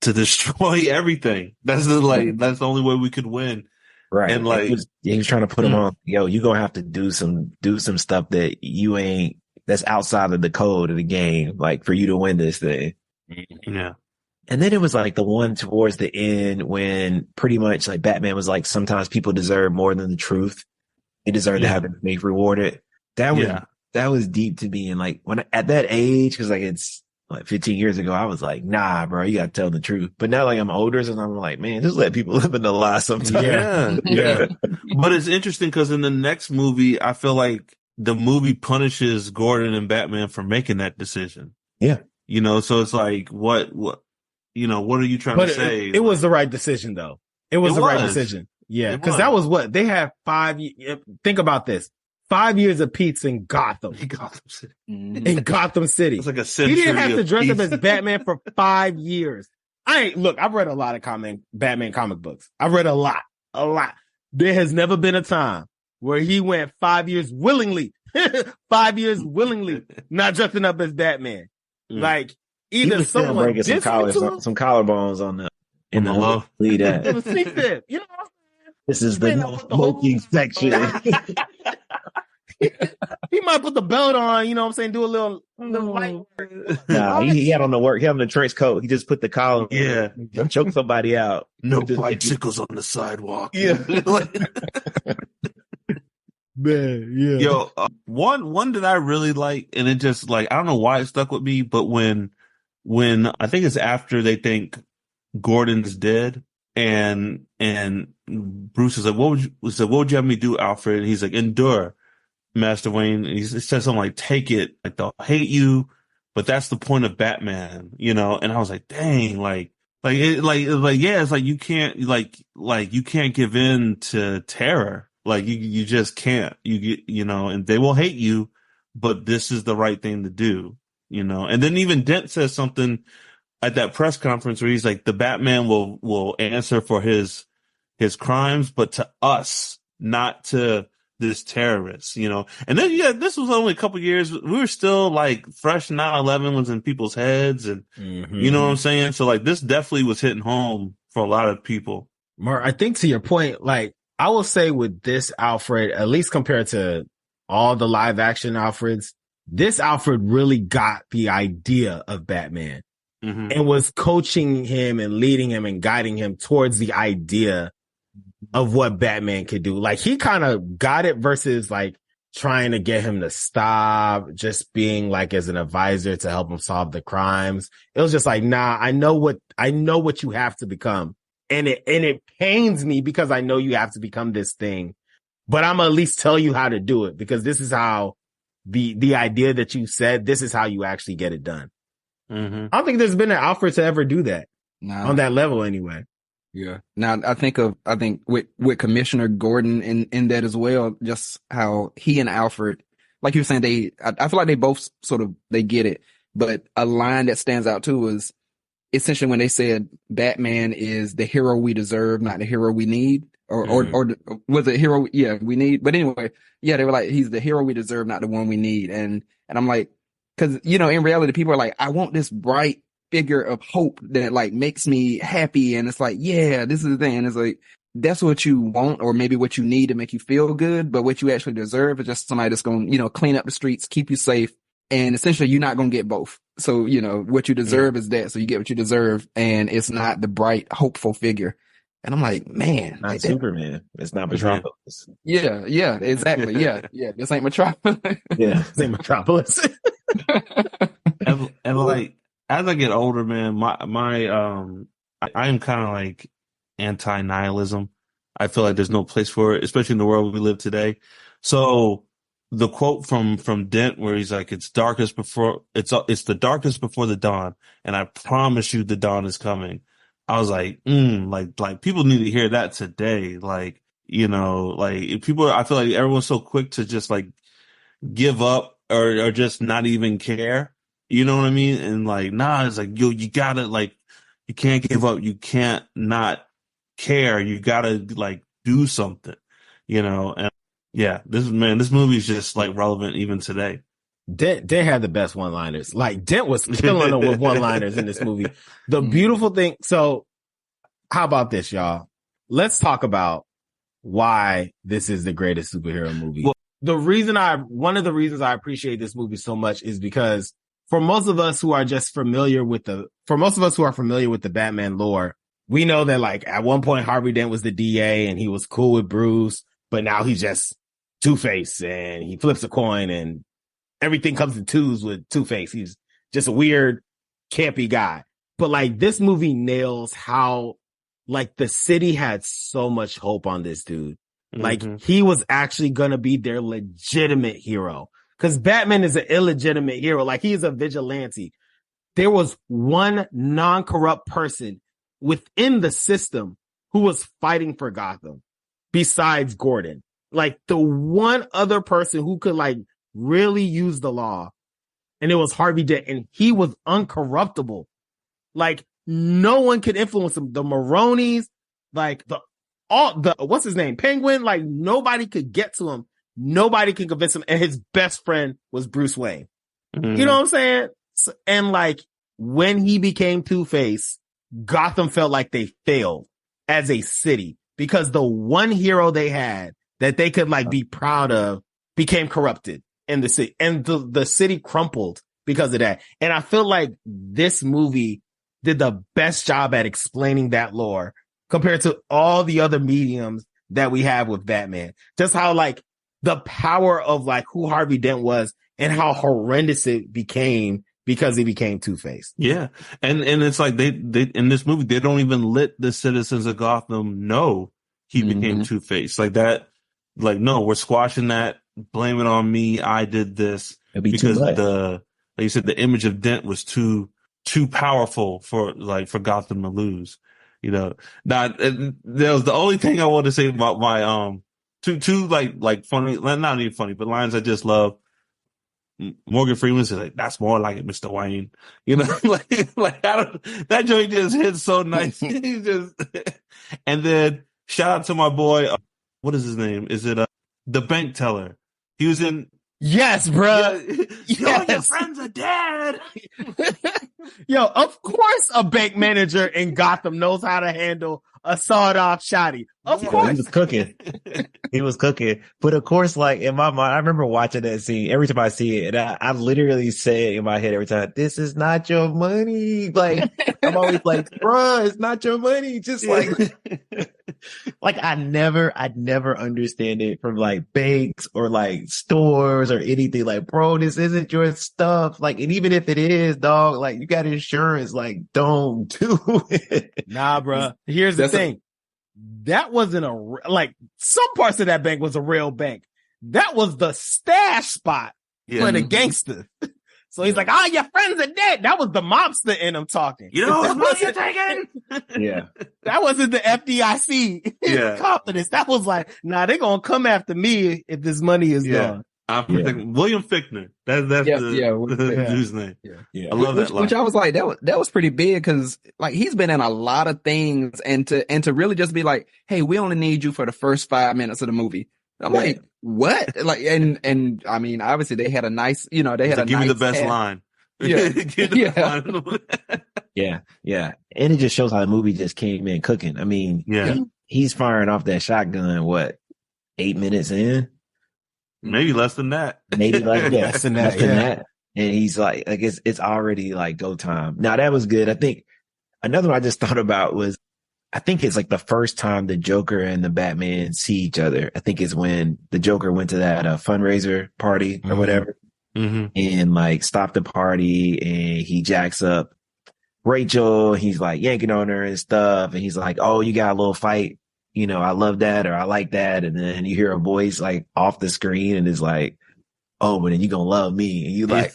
A: to destroy everything. That's the only way we could win.
D: Right.
A: And like,
D: he was trying to put him on, you're going to have to do some stuff that that's outside of the code of the game, like for you to win this thing.
A: Yeah.
D: And then it was like the one towards the end when pretty much like Batman was like, sometimes people deserve more than the truth. They deserve to have their faith rewarded. That was deep to me. And like at that age, cause like it's like 15 years ago, I was like, nah, bro, you gotta tell the truth. But now like I'm older, and I'm like, man, just let people live in the lie sometimes.
A: Yeah. But it's interesting because in the next movie, I feel like the movie punishes Gordon and Batman for making that decision.
D: Yeah.
A: So it's like, what are you trying to say?
B: It was the right decision though. It was the right decision. Yeah. Cause that was what they had 5 years. Think about this. 5 years of peace in Gotham.
A: In Gotham City.
B: In Gotham City.
A: It's like a century.
B: He didn't have to dress
A: peace.
B: up as Batman for 5 years. I've read a lot of Batman comic books. I've read a lot. There has never been a time where he went 5 years willingly, 5 years willingly, not dressing up as Batman. Like either someone
D: breaking some collarbones on the in the low. Lead that.
B: It was secret.
D: This is the no smoking section.
B: He might put the belt on, you know what I'm saying? Do a little light work.
D: Nah, he had on the work. He had on the trench coat. He just put the collar.
A: Yeah.
D: Choke somebody out.
A: No bicycles on the sidewalk.
B: Yeah. Man, yeah.
A: Yo, one that I really like, and it just like, I don't know why it stuck with me, but when I think it's after they think Gordon's dead, and Bruce is like, what would you have me do, Alfred? And he's like, endure, Master Wayne. And he says something like, take it, like they'll hate you, but that's the point of Batman, And I was like, dang, it's like you can't you can't give in to terror. Like you just can't, and they will hate you, but this is the right thing to do, And then even Dent says something at that press conference where he's like, the Batman will answer for his crimes, but to us, not to this terrorist, And then, this was only a couple years. We were still like fresh 9/11 was in people's heads, and you know what I'm saying? So like this definitely was hitting home for a lot of people.
B: Mark, I think to your point, like I will say with this Alfred, at least compared to all the live action Alfreds, this Alfred really got the idea of Batman. And was coaching him and leading him and guiding him towards the idea of what Batman could do. Like he kind of got it versus like trying to get him to stop, just being like as an advisor to help him solve the crimes. It was just like, nah, I know what you have to become. And it pains me because I know you have to become this thing, but I'm gonna at least tell you how to do it, because this is how the idea that you said, this is how you actually get it done. I don't think there's been an Alfred to ever do that on that level anyway.
C: Yeah. Now I think with Commissioner Gordon in that as well, just how he and Alfred, like you were saying, I feel like they both they get it, but a line that stands out too was essentially when they said Batman is the hero we deserve, not the hero we need, or was it hero? Yeah, we need. But anyway, yeah, they were like, he's the hero we deserve, not the one we need. And I'm like, cause in reality, people are like, I want this bright figure of hope that like makes me happy. And it's like, yeah, this is the thing. And it's like, that's what you want, or maybe what you need to make you feel good. But what you actually deserve is just somebody that's going to, clean up the streets, keep you safe. And essentially you're not going to get both. So, what you deserve is that. So you get what you deserve, and it's not the bright, hopeful figure. And I'm like, man,
D: not Superman. It's not Metropolis.
C: Yeah, exactly. Yeah. This ain't Metropolis.
D: Yeah,
B: this ain't Metropolis.
A: and like, as I get older, man, I am kind of like anti-nihilism. I feel like there's no place for it, especially in the world we live today. So the quote from Dent where he's like, it's the darkest before the dawn, and I promise you the dawn is coming. I was like, like people need to hear that today. Like, like people, I feel like everyone's so quick to just like give up or just not even care. You know what I mean? And like, nah, it's like, yo, you gotta like, you can't give up. You can't not care. You gotta like do something, and yeah, this movie is just like relevant even today.
B: Dent had the best one-liners. Like Dent was killing them with one-liners in this movie. The beautiful thing. So how about this, y'all? Let's talk about why this is the greatest superhero movie. Well, one of the reasons I appreciate this movie so much is because for most of us who are familiar with the Batman lore, we know that like at one point Harvey Dent was the DA and he was cool with Bruce, but now he's just Two-Face and he flips a coin and everything comes in twos with Two-Face. He's just a weird, campy guy. But like this movie nails how like the city had so much hope on this dude. Like he was actually gonna be their legitimate hero. Cause Batman is an illegitimate hero. Like he is a vigilante. There was one non-corrupt person within the system who was fighting for Gotham besides Gordon. Like the one other person who could like really use the law, and it was Harvey Dent, and he was uncorruptible. Like no one could influence him. The Maronis, like what's his name? Penguin, like nobody could get to him. Nobody can convince him. And his best friend was Bruce Wayne. You know what I'm saying? So, and like when he became Two-Face, Gotham felt like they failed as a city because the one hero they had that they could like be proud of became corrupted in the city, and the city crumpled because of that. And I feel like this movie did the best job at explaining that lore compared to all the other mediums that we have with Batman. Just how like the power of like who Harvey Dent was and how horrendous it became because he became Two-Face.
A: Yeah. And it's like they in this movie, they don't even let the citizens of Gotham know he became Two-Face. Like that, like, no, we're squashing that. Blame it on me. I did this because like you said, the image of Dent was too powerful for Gotham to lose. Now, that was the only thing I want to say about my, two like funny, not even funny, but lines I just love. Morgan Freeman said, like, that's more like it, Mr. Wayne. That joint just hits so nice. And then shout out to my boy. What is his name? Is it, the bank teller? He was in.
B: Yes, bro.
A: Yes. Your friends are dead.
B: Yo, of course a bank manager in Gotham knows how to handle a sawed-off shotty. Of course.
D: He was cooking. But of course, like in my mind, I remember watching that scene every time I see it. And I literally say in my head every time, this is not your money. Like, I'm always like, bruh, it's not your money. Just like, like I never understand it from like banks or like stores or anything. Like, bro, this isn't your stuff. Like, and even if it is, dog, like you got insurance, like don't do it.
B: Nah, bruh. Here's the thing. That wasn't like some parts of that bank was a real bank. That was the stash spot for the gangster. So he's like, your friends are dead. That was the mobster in him talking.
A: You know what money you're taking?
D: Yeah.
B: That wasn't the FDIC confidence. That was like, nah, they're going to come after me if this money is gone.
A: William Fichtner. That's the dude's name.
C: Yeah.
A: I love that line.
C: Which I was like, that was pretty big because like he's been in a lot of things, and to really just be like, hey, we only need you for the first 5 minutes of the movie. I'm like, what? Like, and I mean, obviously they had a nice, give
A: me the best line.
D: Yeah. And it just shows how the movie just came in cooking. I mean, he's firing off that shotgun, 8 minutes in?
A: Maybe less than that.
D: Maybe like less than that. And he's like it's already like go time. Now that was good. I think another one I just thought about was, I think it's like the first time the Joker and the Batman see each other. I think it's when the Joker went to that fundraiser party or whatever, and like stopped the party, and he jacks up Rachel. He's like yanking on her and stuff, and he's like, "Oh, you got a little fight. I love that, or I like that." And then you hear a voice like off the screen and it's like, oh, but then you gonna love me. And you like,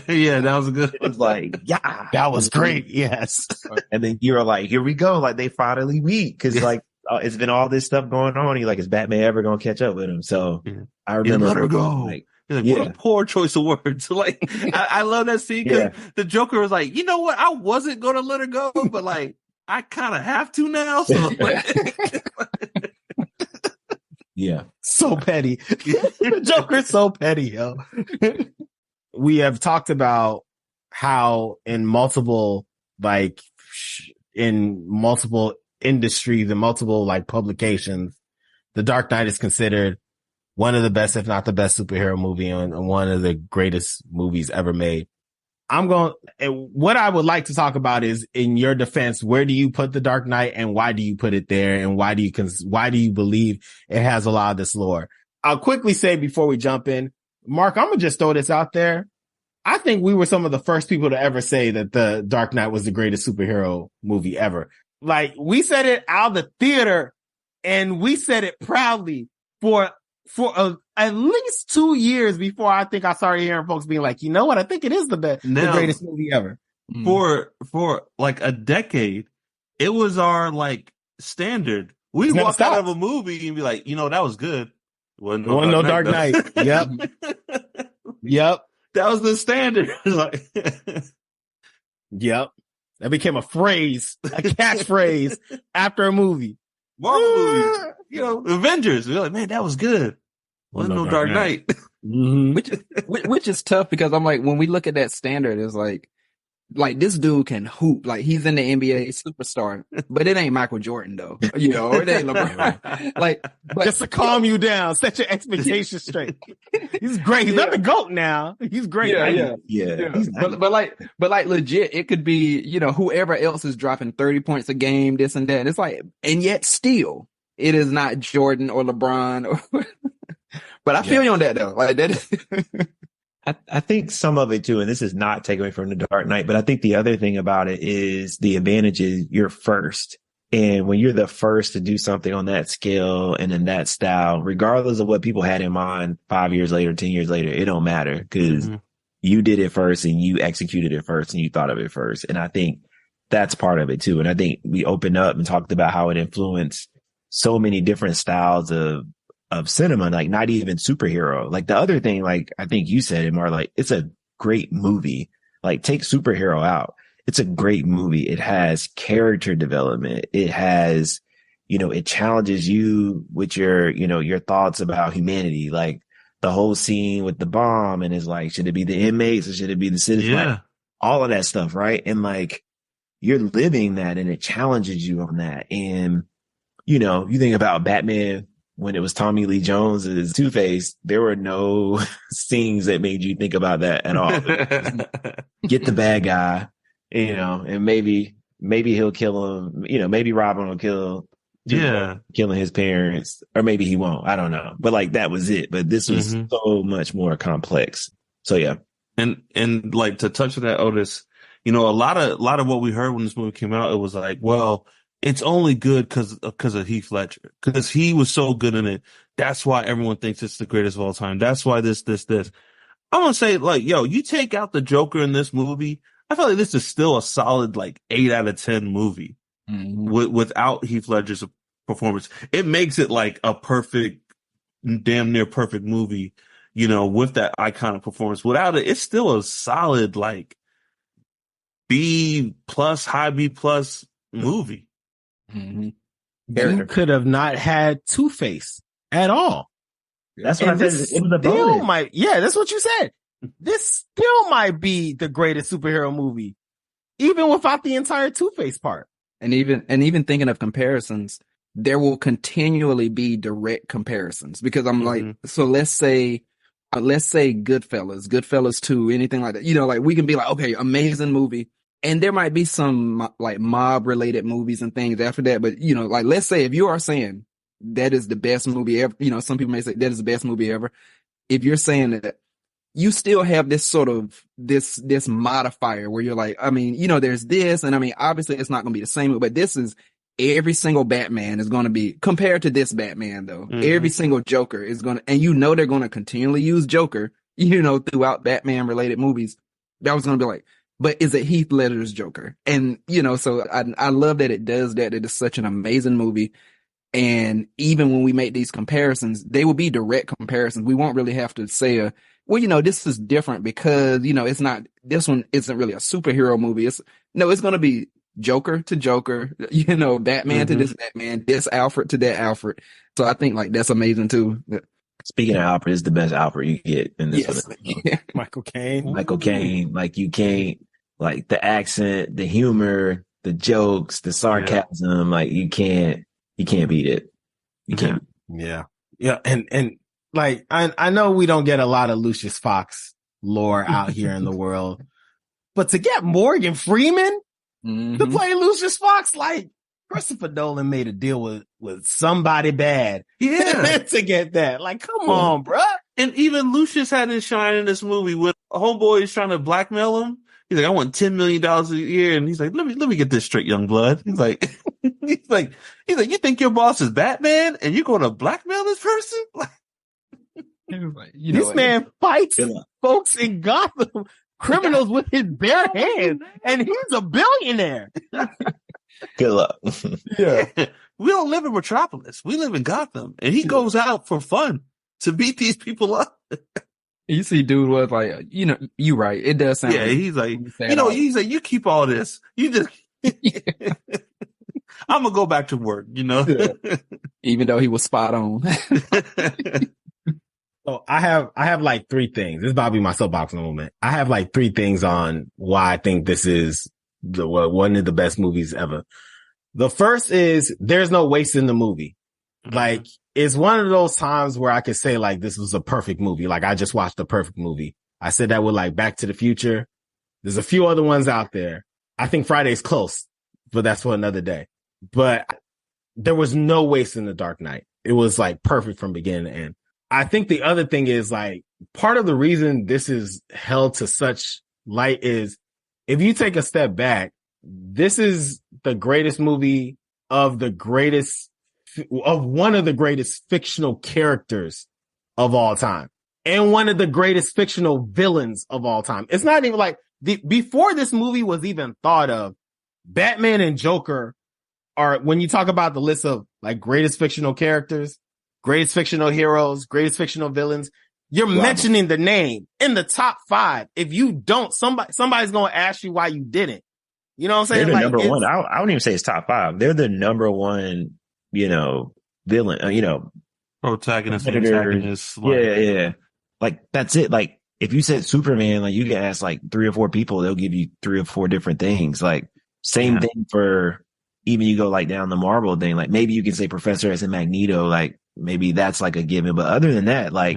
A: yeah, that was a good.
D: It's like, yeah,
B: that was great. Yes.
D: And then you're like, here we go. Like they finally meet. Cause like, it's been all this stuff going on. You're like, is Batman ever gonna catch up with him? So I remember
A: let her go.
D: Like,
A: what a poor choice of words. Like, I love that scene because the Joker was like, you know what? I wasn't going to let her go, but like, I kind of have to now. So like,
B: yeah, so petty. The Joker's so petty, yo. We have talked about how in multiple industries and multiple like publications, The Dark Knight is considered one of the best, if not the best superhero movie and one of the greatest movies ever made. What I would like to talk about is, in your defense, where do you put The Dark Knight and why do you put it there? And why do you believe it has a lot of this lore? I'll quickly say before we jump in, Mark, I'm going to just throw this out there. I think we were some of the first people to ever say that The Dark Knight was the greatest superhero movie ever. Like, we said it out of the theater and we said it proudly for at least 2 years before I think I started hearing folks being like, you know what? I think it is the greatest movie ever.
A: For like a decade, it was our like standard. We walk out of a movie and be like, you know, that was good.
B: Wasn't no Dark Knight. Yep. Yep.
A: That was the standard. Like,
B: yep. That became a phrase, a catchphrase after a movie.
A: Marvel movies, you know, Avengers. We're like, man, that was good. Wasn't no Dark Knight.
B: Mm-hmm.
C: Which is tough because I'm like, when we look at that standard, it's like this dude can hoop. Like, he's in the NBA superstar, but it ain't Michael Jordan though. You know, or it ain't LeBron. Like,
B: just to calm you down, set your expectations straight. He's great. He's not the GOAT now. He's great.
C: Yeah. But like legit, it could be, you know, whoever else is dropping 30 points a game, this and that. And it's like, and yet still, it is not Jordan or LeBron or. But I feel you on that though. Like that.
D: I think some of it too, and this is not taken away from The Dark Knight, but I think the other thing about it is the advantage is you're first. And when you're the first to do something on that scale and in that style, regardless of what people had in mind 5 years later, 10 years later, it don't matter because you did it first and you executed it first and you thought of it first. And I think that's part of it too. And I think we opened up and talked about how it influenced so many different styles of cinema, like not even superhero. Like the other thing, like I think you said it more, like it's a great movie. Like take superhero out. It's a great movie. It has character development. It has, you know, it challenges you with your, you know, your thoughts about humanity. Like the whole scene with the bomb and it's like, should it be the inmates or should it be the citizens?
A: Yeah.
D: Like, all of that stuff. Right. And like you're living that and it challenges you on that. And, you know, you think about Batman, when it was Tommy Lee Jones as Two-Face, there were no scenes that made you think about that at all. Get the bad guy, you know, and maybe he'll kill him, you know, maybe Robin will killing his parents, or maybe he won't. I don't know. But like that was it. But this was so much more complex. So yeah.
A: And like to touch on that, Otis, you know, a lot of what we heard when this movie came out, it was like, well, it's only good because of Heath Ledger, because he was so good in it. That's why everyone thinks it's the greatest of all time. That's why this. I want to say, like, yo, you take out the Joker in this movie, I feel like this is still a solid, like, 8 out of 10 movie without Heath Ledger's performance. It makes it like a perfect, damn near perfect movie, you know, with that iconic performance. Without it, it's still a solid, like, B+, high B+ movie.
B: You could have not had Two-Face at all.
D: That's what I said. It was a bonus.
B: That's what you said. This still might be the greatest superhero movie, even without the entire Two-Face part.
C: And even thinking of comparisons, there will continually be direct comparisons because I'm like, so let's say Goodfellas 2, anything like that. You know, like we can be like, okay, amazing movie. And there might be some like mob related movies and things after that. But, you know, like, let's say if you are saying that is the best movie ever, you know, some people may say that is the best movie ever. If you're saying that, you still have this sort of this modifier where you're like, I mean, you know, there's this. And I mean, obviously it's not going to be the same, but this is every single Batman is going to be compared to this Batman though. Every single Joker is going to, and you know, they're going to continually use Joker throughout Batman related movies, I was going to be like, but is it Heath Ledger's Joker? And, so I love that it does that. It is such an amazing movie. And even when we make these comparisons, they will be direct comparisons. We won't really have to say, this is different because, it's not, this one isn't really a superhero movie. It's going to be Joker to Joker, Batman to this Batman, this Alfred to that Alfred. So I think like that's amazing too.
D: Speaking of Alfred, it's the best Alfred you get in this one.
C: Yeah.
B: Michael Caine.
D: Like you can't, like the accent, the humor, the jokes, the sarcasm, like you can't beat it. You can't.
B: Yeah. Yeah. And like, I know we don't get a lot of Lucius Fox lore out here in the world, but to get Morgan Freeman to play Lucius Fox, like Christopher Nolan made a deal with somebody bad.
A: Yeah.
B: To get that. Like, come on, bruh.
A: And even Lucius had his shine in this movie when a homeboy is trying to blackmail him. He's like, I want $10 million a year. And he's like, let me get this straight, young blood. He's like, you think your boss is Batman and you're going to blackmail this person?
B: This man fights folks in Gotham, criminals with his bare hands, and he's a billionaire.
D: Good luck.
B: Yeah.
A: We don't live in Metropolis. We live in Gotham. And he goes out for fun to beat these people up.
C: You see, dude was like, you right. It does sound.
A: Yeah, he's like, he's like, you keep all this. You just, I'm gonna go back to work.
C: Yeah. Even though he was spot on.
B: So I have like three things. This is about to be my soapbox in a moment. I have like three things on why I think this is one of the best movies ever. The first is there's no waste in the movie. Like, it's one of those times where I could say like this was a perfect movie. Like I just watched a perfect movie. I said that with like Back to the Future. There's a few other ones out there. I think Friday's close, but that's for another day. But there was no waste in The Dark Knight. It was like perfect from beginning to end. I think the other thing is like part of the reason this is held to such light is if you take a step back, this is the greatest movie of one of the greatest fictional characters of all time and one of the greatest fictional villains of all time. It's not even like before this movie was even thought of, Batman and Joker are, when you talk about the list of like greatest fictional characters, greatest fictional heroes, greatest fictional villains, you're mentioning the name in the top 5. If you don't, somebody's going to ask you why you didn't. You know what I'm saying?
D: They're the number one. I wouldn't even say it's top 5. They're the number one, villain,
A: protagonist, antagonist.
D: Yeah. Like, that's it. Like, if you said Superman, like, you can ask like 3 or 4 people, they'll give you 3 or 4 different things. Like, same thing for even you go like down the Marvel thing. Like, maybe you can say Professor X and Magneto, like, maybe that's like a given. But other than that, like,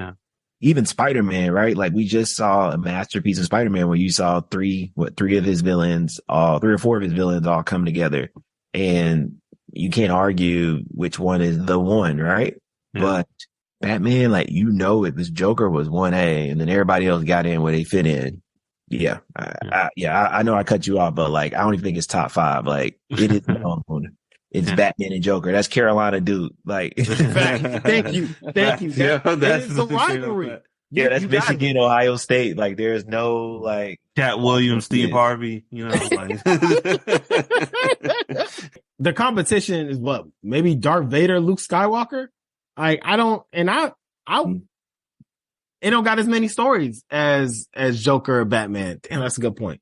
D: even Spider-Man, right? Like, we just saw a masterpiece of Spider-Man where you saw 3 of his villains, 3 or 4 of his villains all come together. And you can't argue which one is the one, right? Yeah. But Batman, like, it was Joker was 1A and then everybody else got in where they fit in. Yeah. I know I cut you off, but like, I don't even think it's top 5. Like, it is known. It's Batman and Joker. That's Carolina dude. Like,
B: thank you.
A: Yeah, that's
B: the rivalry.
D: Yeah, that's Michigan, Ohio State. Like, there's no like
A: Cat Williams, Steve Harvey. Like.
B: The competition is what? Maybe Darth Vader, Luke Skywalker. Like, it don't got as many stories as Joker or Batman. Damn, that's a good point.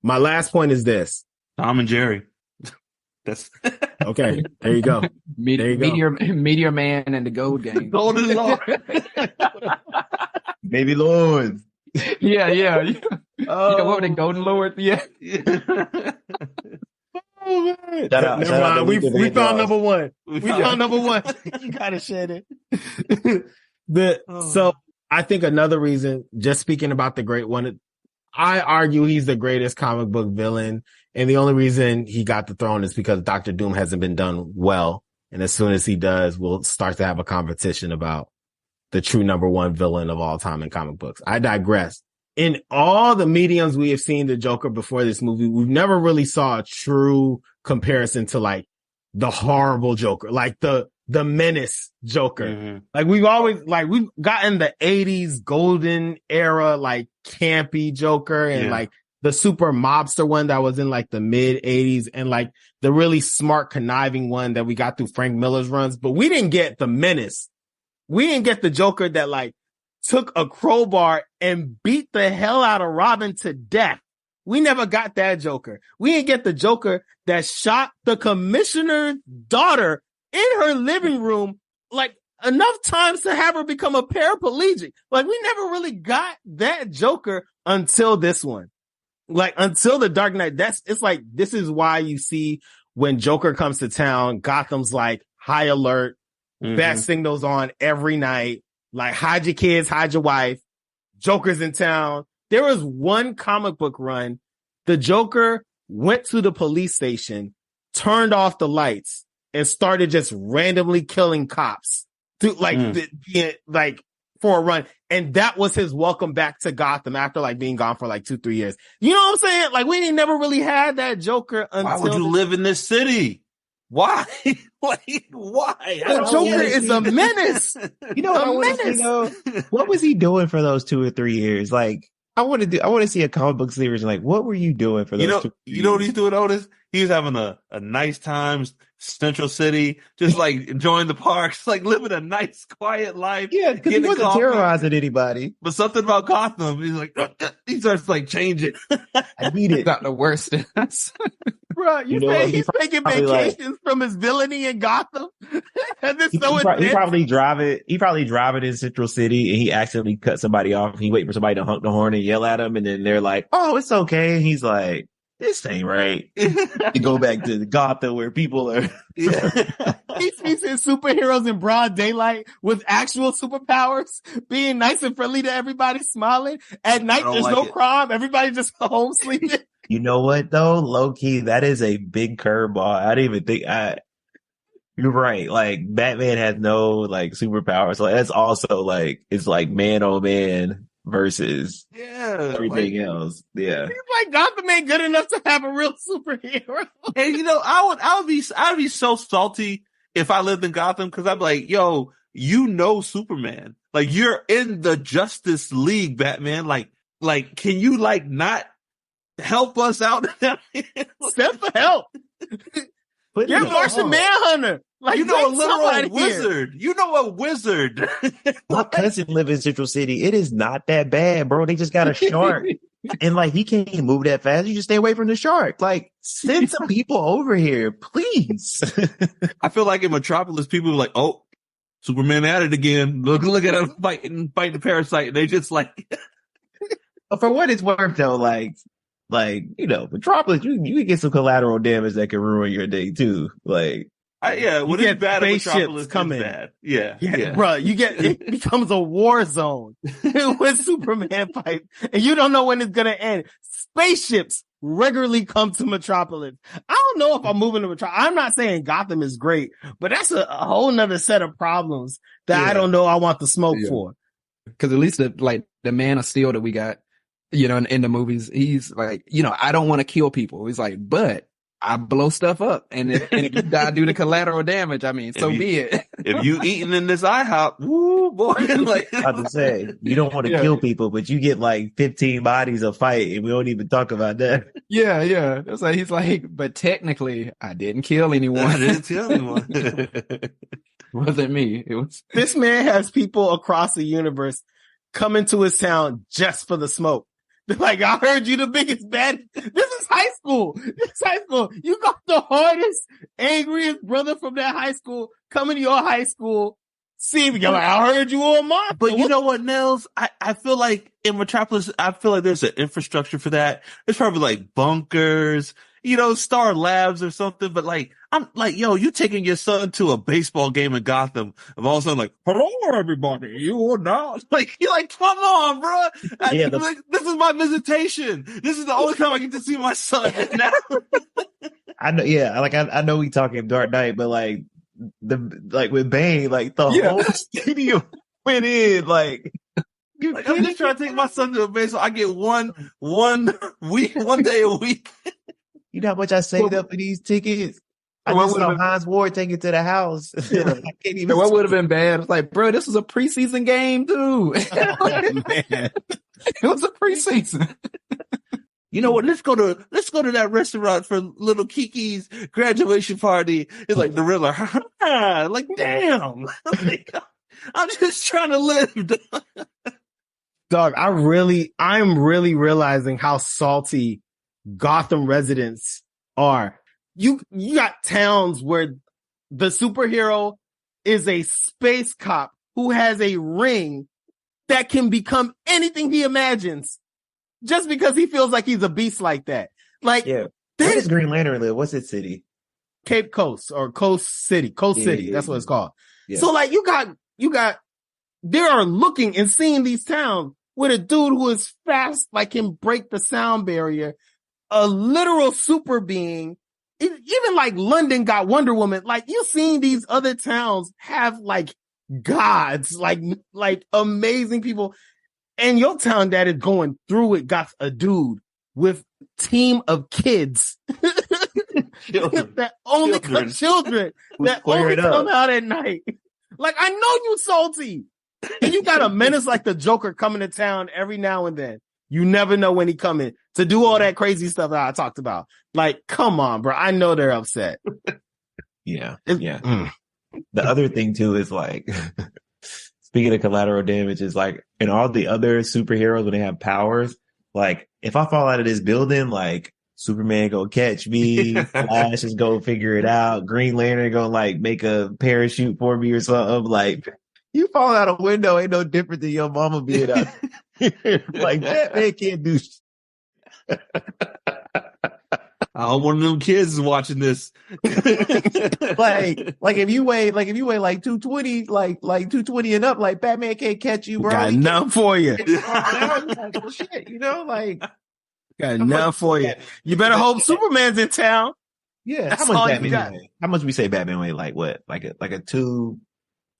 B: My last point is this:
A: Tom and Jerry. That's
B: okay. There you go.
C: Meteor Man and the Gold Gang.
A: Golden Lord.
D: Baby Lords.
C: Yeah. What were the Golden Lords? Yeah.
B: Oh man. Never mind. We found number one. We found number one. You gotta share it. So I think another reason, just speaking about the great one, I argue he's the greatest comic book villain. And the only reason he got the throne is because Dr. Doom hasn't been done well. And as soon as he does, we'll start to have a competition about the true number one villain of all time in comic books. I digress. In all the mediums we have seen the Joker before this movie, we've never really saw a true comparison to like the horrible Joker, like the the menace Joker.
A: Mm-hmm.
B: Like we've gotten the 80s golden era, like campy Joker and like the super mobster one that was in like the mid 80s and like the really smart conniving one that we got through Frank Miller's runs. But we didn't get the menace. We didn't get the Joker that like took a crowbar and beat the hell out of Robin to death. We never got that Joker. We didn't get the Joker that shot the commissioner's daughter in her living room, like enough times to have her become a paraplegic. Like we never really got that Joker until this one. Like until the Dark Knight. It's like, this is why you see when Joker comes to town, Gotham's like high alert, bat signals on every night. Like hide your kids, hide your wife. Joker's in town. There was one comic book run. The Joker went to the police station, turned off the lights, and started just randomly killing cops to like for a run. And that was his welcome back to Gotham after like being gone for like 2-3 years. You know what I'm saying? Like we ain't never really had that Joker until.
A: Why would you live in this city? Why? Like, why?
B: The Joker is a menace.
D: You know what I want to know? What was he doing for those 2 or 3 years? Like, I want to see a comic book series. Like, what were you doing for those 2 or 3 years?
A: You know what he's doing, Otis? He was having a nice time, Central City, just like enjoying the parks, like living a nice, quiet life.
D: Yeah, because he wasn't terrorizing anybody.
A: But something about Gotham, he's like, he starts like changing.
C: I need it. Got the worst in us.
B: Bro, he's taking vacations from his villainy in Gotham. He
D: probably driving in Central City and he accidentally cut somebody off. He waiting for somebody to honk the horn and yell at him, and then they're like, "Oh, it's okay." And he's like, "This ain't right." You go back to Gotham where people are.
B: He sees his superheroes in broad daylight with actual superpowers, being nice and friendly to everybody, smiling. At night, there's no crime. Everybody just home sleeping.
D: You know what though? Low key, that is a big curveball. I didn't even think you're right. Like Batman has no like superpowers. So that's also like, it's like man on man versus everything else. Yeah.
B: Seems like Gotham ain't good enough to have a real superhero.
A: And you know, I'd be so salty if I lived in Gotham, because I'd be like, yo, you know Superman. Like you're in the Justice League, Batman. Like can you like not help us out?
B: Step for help. You're Martian Manhunter. Like,
A: you know, a literal wizard. Here. You know, a wizard.
D: My cousin live in Central City. It is not that bad, bro. They just got a shark. And like, he can't move that fast. You just stay away from the shark. Like, send some people over here, please.
A: I feel like in Metropolis, people are like, oh, Superman at it again. Look at him fighting the parasite. And they just like.
D: For what it's worth, though, like, you know, Metropolis, you can get some collateral damage that can ruin your day too. Like,
A: when it's bad, Metropolis coming. Bad. Yeah.
B: Bro, it becomes a war zone when Superman fights, and you don't know when it's gonna end. Spaceships regularly come to Metropolis. I don't know if I'm moving to Metropolis. I'm not saying Gotham is great, but that's a whole nother set of problems that I don't know I want the smoke for.
C: Because at least the Man of Steel that we got, you know, in the movies, he's like, you know, I don't want to kill people. He's like, but I blow stuff up. And if you die due to collateral damage, I mean, be it.
A: If you eating in this IHOP, woo, boy. Like,
D: I have to say, you don't want to kill people, but you get like 15 bodies a fight, and we don't even talk about that.
C: Yeah. It's like, he's like, but technically, I didn't kill anyone.
A: I didn't kill anyone.
C: It wasn't me. It was.
B: This man has people across the universe coming to his town just for the smoke. Like, I heard you the biggest bad. This is high school. You got the hardest, angriest brother from that high school coming to your high school. See me. Like, I heard you on my.
A: But you know what, Nels? I feel like in Metropolis, I feel like there's an infrastructure for that. There's probably like bunkers, you know, Star Labs or something. But like, I'm like, yo, you taking your son to a baseball game in Gotham, and all of a sudden like, hello everybody, you are now. Like, you're like, come on, bro. Like, this is my visitation. This is the only time I get to see my son now.
D: I know. Yeah. Like, I know we talking Dark Knight, but like with Bane, like the whole stadium went in. Like
A: I'm just trying to take my son to a baseball. I get one day a week.
D: You know how much I saved up for these tickets? I just saw Hines Ward take it to the house.
C: Yeah.
D: I can't even.
C: What would have been bad? It's like, bro, this was a preseason game, too.
B: Oh, man.
C: It was a preseason.
A: You know what? Let's go to that restaurant for little Kiki's graduation party. It's like the Riddler. Like, damn. I'm just trying to live.
B: Dog, I'm really realizing how salty Gotham residents are. You got towns where the superhero is a space cop who has a ring that can become anything he imagines just because he feels like he's a beast like that. Like,
D: yeah. Where does Green Lantern live? What's its city?
B: Cape Coast or Coast City. That's what it's called.
D: Yeah.
B: So like you got, they are looking and seeing these towns with a dude who is fast, like can break the sound barrier, a literal super being. Even like London got Wonder Woman. Like you seeing these other towns have like gods, like amazing people. And your town that is going through it got a dude with team of kids that only children that only come out at night. Like I know you salty, and you got a menace like the Joker coming to town every now and then. You never know when he coming to do all that crazy stuff that I talked about. Like, come on, bro. I know they're upset.
D: Yeah. The other thing too is like, speaking of collateral damage, is like in all the other superheroes when they have powers, like if I fall out of this building, like Superman go catch me, Flash is go figure it out, Green Lantern gonna like make a parachute for me or something. Like you fall out a window ain't no different than your mama being out. Like Batman can't do shit.
A: I hope one of them kids is watching this.
D: like if you weigh like 220, like 220 and up, like Batman can't catch you, bro.
B: Got enough for you.
D: Like, shit, you know, like
B: got enough for you. You better hope Superman's in town.
D: Yeah,
B: That's
D: how much
B: all you
D: Batman
B: got.
D: weigh? How much we say Batman weigh? Like what? Like a two?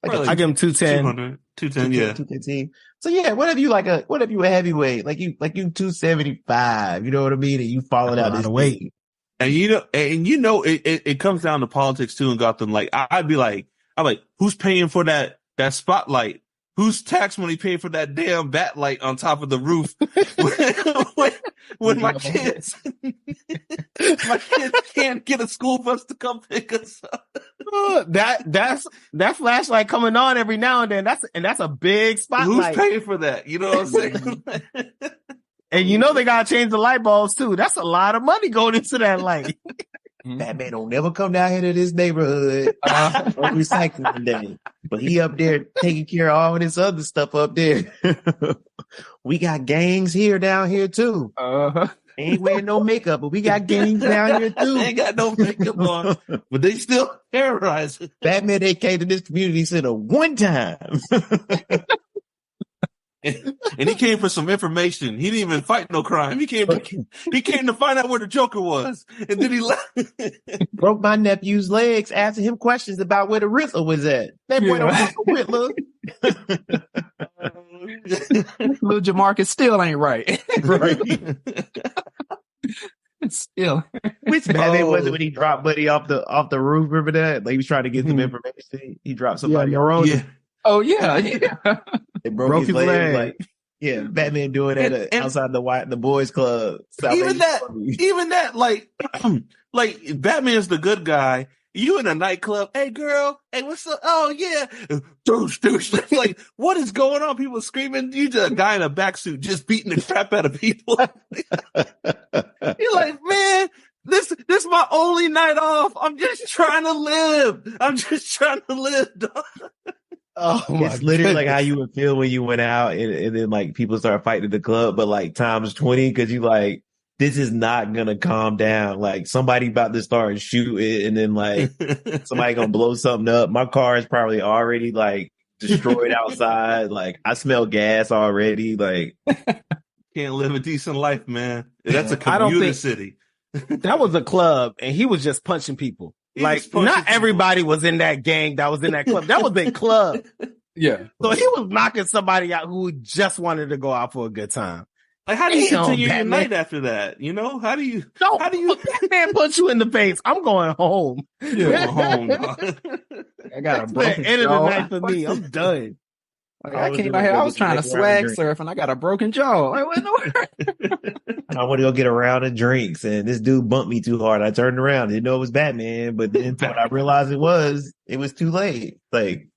B: I give him 210.
A: 210, yeah.
D: 215. So yeah, what if you a heavyweight? Like you 275, you know what I mean? And you falling out this
B: weight.
A: And it comes down to politics too in Gotham. Like I'm like, who's paying for that spotlight? Whose tax money paid for that damn bat light on top of the roof? when my kids can't get a school bus to come pick us up.
B: That flashlight coming on every now and then. That's a big spotlight.
A: Who's paying for that? You know what I'm saying?
B: And you know they gotta change the light bulbs too. That's a lot of money going into that light.
D: Batman don't never come down here to this neighborhood on recycling day. But he up there taking care of all this other stuff up there. We got gangs down here too. Ain't wearing no makeup, but we got gangs down here too.
A: They ain't got no makeup on, but they still terrorize.
D: Batman, they came to this community center one time.
A: And he came for some information. He didn't even fight no crime. He came to find out where the Joker was. And then he left.
D: Broke my nephew's legs, asking him questions about where the Riddler was at. That boy don't know Riddler.
C: Little Jamarcus still ain't right.
D: Right.
C: Still.
D: Which Batman was it when he dropped Buddy off the roof? Remember that? Like he was trying to get some information. He dropped somebody.
B: Yeah.
C: Oh yeah.
D: They broke his leg. Like, yeah, Batman doing it outside the boys club.
A: Even that, like Batman's the good guy. You in a nightclub, hey girl, hey what's up? Oh yeah, douche. Like what is going on? People screaming. You just a guy in a back suit just beating the crap out of people. You're like, man, this is my only night off. I'm just trying to live. Dog.
D: Oh, it's literally like how you would feel when you went out and then like people start fighting at the club, but like times 20 because you like this is not gonna calm down. Like somebody about to start shooting and then like somebody gonna blow something up. My car is probably already like destroyed outside. Like I smell gas already. Like
A: can't live a decent life, man. That's a commuter city.
B: That was a club and he was just punching people. Not everybody was in that gang that was in that club. That was a club.
C: Yeah.
B: So he was knocking somebody out who just wanted to go out for a good time.
A: Like, how do you
B: Damn,
A: continue your
B: Batman.
A: night after that? You know, how do you?
B: No,
A: How do you?
B: Batman punch you in the face. I'm going home.
A: Go home, dog.
C: I got a
B: That's the
C: broken
B: end of the
C: jaw.
B: night for me. I'm done.
C: Like,
D: I
C: I
D: was
C: came
D: doing
C: out here.
D: was
C: I was
D: just
C: trying to
D: walking around and
C: swag
D: drink.
C: surf, and I got a broken jaw. Like, what in the world?
D: I want to go get a round of drinks, and this dude bumped me too hard. I turned around, didn't know it was Batman, but then when I realized it was too late. Like,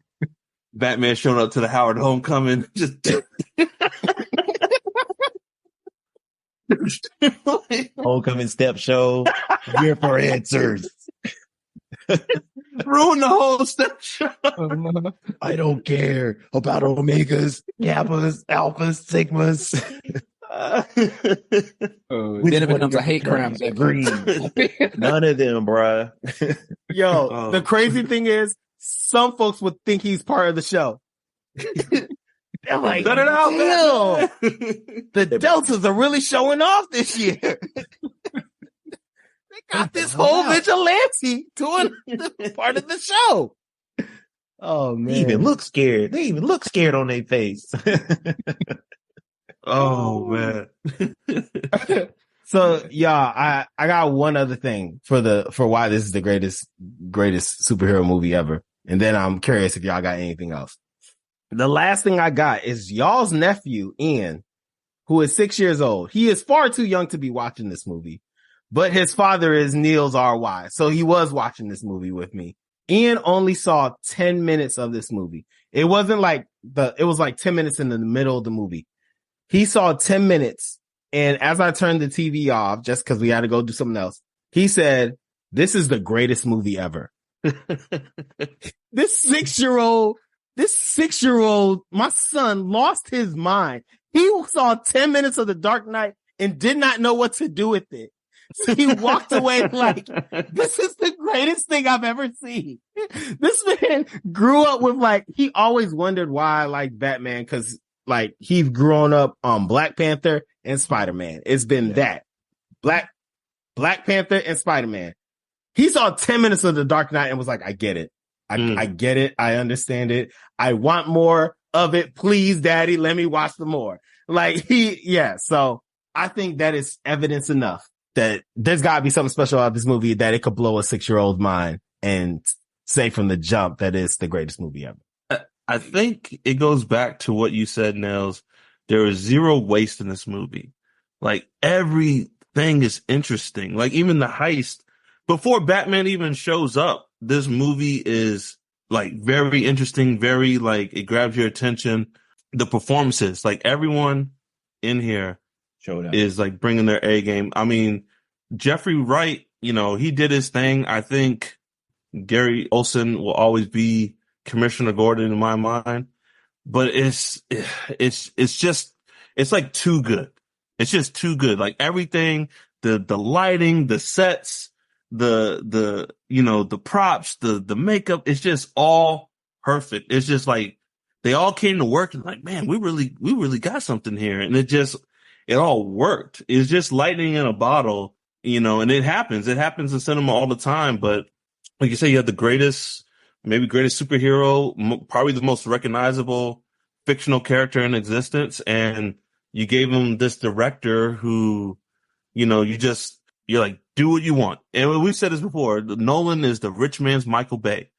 A: Batman showing up to the Howard Homecoming, just
D: homecoming step show, here for answers.
A: ruin the whole step show.
D: I don't care about omegas, kappas, alphas, sigmas.
C: Then it becomes a hate crime.
D: Green. None of them, bruh.
B: Yo, the crazy thing is, some folks would think he's part of the show. They're like,
A: Cut it out,
B: damn, the Deltas are really showing off this year. They got this whole vigilante doing part of the show. Oh man,
D: They even look scared. They even look scared on their face.
A: Oh man.
B: So yeah, I got one other thing for why this is the greatest superhero movie ever. And then I'm curious if y'all got anything else. The last thing I got is y'all's nephew, Ian, who is 6 years old. He is far too young to be watching this movie, but his father is Niels R.Y. So he was watching this movie with me. Ian only saw 10 minutes of this movie. It wasn't like it was like 10 minutes in the middle of the movie. He saw 10 minutes. And as I turned the TV off, just cause we had to go do something else, he said, "This is the greatest movie ever." This six-year-old, my son lost his mind. He saw 10 minutes of The Dark Knight and did not know what to do with it. So he walked away like, this is the greatest thing I've ever seen. This man grew up with he always wondered why I like Batman, cause he's grown up on Black Panther and Spider-Man. It's been that. Black Panther and Spider-Man. He saw 10 minutes of The Dark Knight and was like, I get it. I get it. I understand it. I want more of it. Please, daddy, let me watch the more. So I think that is evidence enough that there's gotta be something special about this movie that it could blow a 6-year-old's mind and say from the jump that it's the greatest movie ever.
A: I think it goes back to what you said, Nels. There is zero waste in this movie. Like, everything is interesting. Like, even the heist, before Batman even shows up, this movie is very interesting, very it grabs your attention. The performances, everyone in here is bringing their A game. I mean, Jeffrey Wright, he did his thing. I think Gary Olson will always be Commissioner Gordon in my mind, but it's too good. It's just too good. Like, everything, the lighting, the sets, the props, the makeup, it's just all perfect. It's just they all came to work and man, we really got something here. And it all worked. It's just lightning in a bottle, and it happens in cinema all the time. But like you say, you have the greatest superhero, probably the most recognizable fictional character in existence. And you gave him this director who, you're like, do what you want. And we've said this before, Nolan is the rich man's Michael Bay.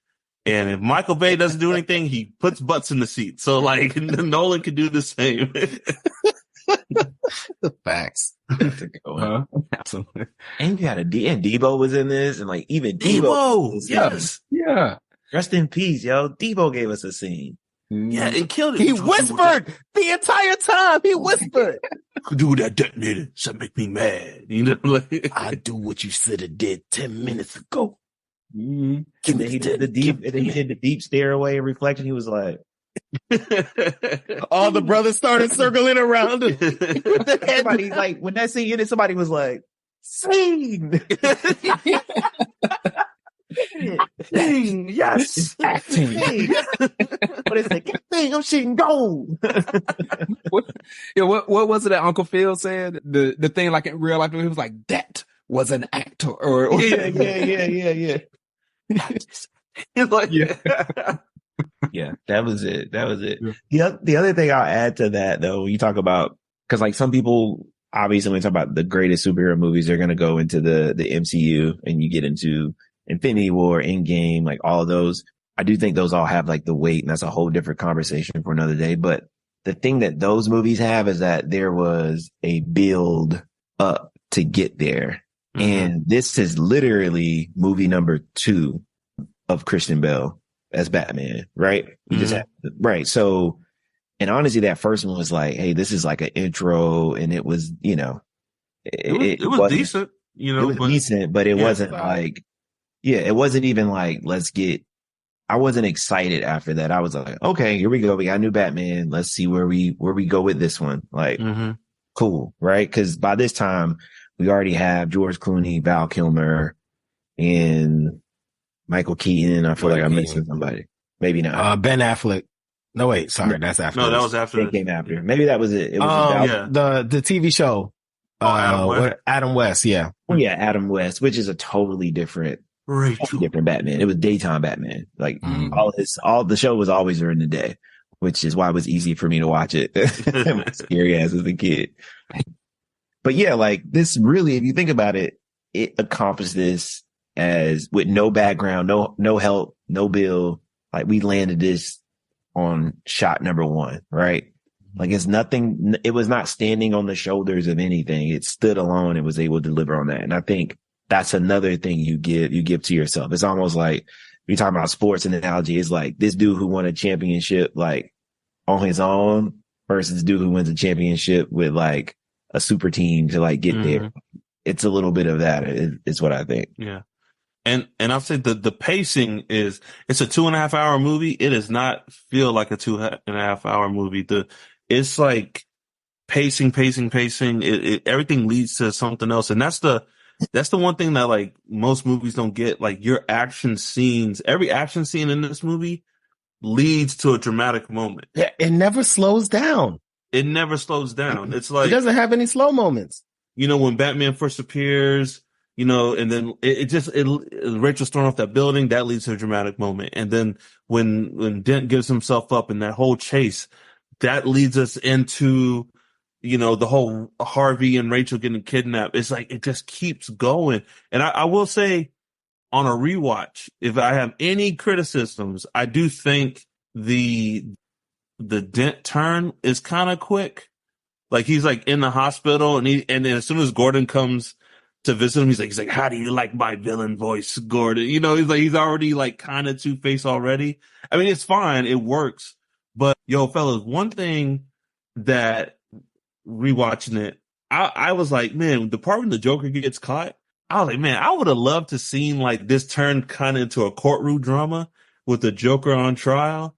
A: And if Michael Bay doesn't do anything, he puts butts in the seat. So Nolan could do the same.
B: The facts.
D: Absolutely. And you had and Debo was in this, and even
A: Debo, yes.
C: Yeah.
D: Rest in peace, yo. Debo gave us a scene.
A: Yeah, it killed it.
B: He whispered the entire time. He whispered.
A: Do that detonator. So make me mad.
B: I do what you said it did 10 minutes ago.
D: Mm-hmm. And then he did the deep stare away and reflection. He was like,
B: all the brothers started circling around him.
D: Everybody's like, when that scene ended, somebody was like, scene.
A: Dang, yes.
C: Acting.
D: What is it? Dang, I'm shooting gold.
C: What was it that Uncle Phil said? The thing in real life, he was like, that was an actor. Or
D: Yeah. Yeah, that was it.
C: Yeah.
D: The other thing I'll add to that, though, when you talk about Cause like some people, obviously when we talk about the greatest superhero movies, they're going to go into the MCU and you get into Infinity War, Endgame, like all of those. I do think those all have like the weight, and that's a whole different conversation for another day. But the thing that those movies have is that there was a build up to get there. And this is literally movie number 2 of Christian Bale as Batman, right? We just had, right. So, and honestly, that first one was like, hey, this is like an intro, and it was, you know,
A: it was decent, you know,
D: it was decent, but it wasn't like, it wasn't even like, I wasn't excited after that. I was like, okay, here we go. We got a new Batman. Let's see where we go with this one. Like, cool, right? Because by this time, we already have George Clooney, Val Kilmer, and Michael Keaton. I feel like I'm missing somebody. Maybe not.
B: Ben Affleck. No, wait, sorry, that's after.
A: No, that was after.
D: It came after. Maybe that was it. It was
B: the TV show. Adam West. Yeah.
D: Yeah, Adam West, which is a totally different Batman. It was daytime Batman. Like all the show was always during the day, which is why it was easy for me to watch it. Scary ass as a kid. But yeah, like this really, if you think about it, it accomplished this as with no background, no help, no bill. Like we landed this on shot number 1, right? Like it's nothing, it was not standing on the shoulders of anything. It stood alone and was able to deliver on that. And I think that's another thing you give to yourself. It's almost like you're talking about sports analogy. It's like this dude who won a championship, like on his own versus dude who wins a championship with like a super team to like get there. It's a little bit of that is what I think.
A: Yeah. And I'll say the pacing it's a 2.5 hour movie. It does not feel like a 2.5 hour movie. It's like pacing. Everything leads to something else. And that's the one thing that like most movies don't get. Like your action scenes, every action scene in this movie leads to a dramatic moment.
B: Yeah. It never slows down.
A: It's like,
B: it doesn't have any slow moments.
A: You know, when Batman first appears, you know, and then Rachel's thrown off that building, that leads to a dramatic moment. And then when Dent gives himself up in that whole chase, that leads us into, you know, the whole Harvey and Rachel getting kidnapped. It's like, it just keeps going. And I will say on a rewatch, if I have any criticisms, I do think the Dent turn is kind of quick. Like he's like in the hospital and then as soon as Gordon comes to visit him, he's like, how do you like my villain voice, Gordon? You know, he's already like kind of Two-Face already. I mean, it's fine. It works. But yo, fellas, one thing that rewatching it, I was like, man, the part when the Joker gets caught, I was like, man, I would have loved to seen like this turn kind of into a courtroom drama with the Joker on trial.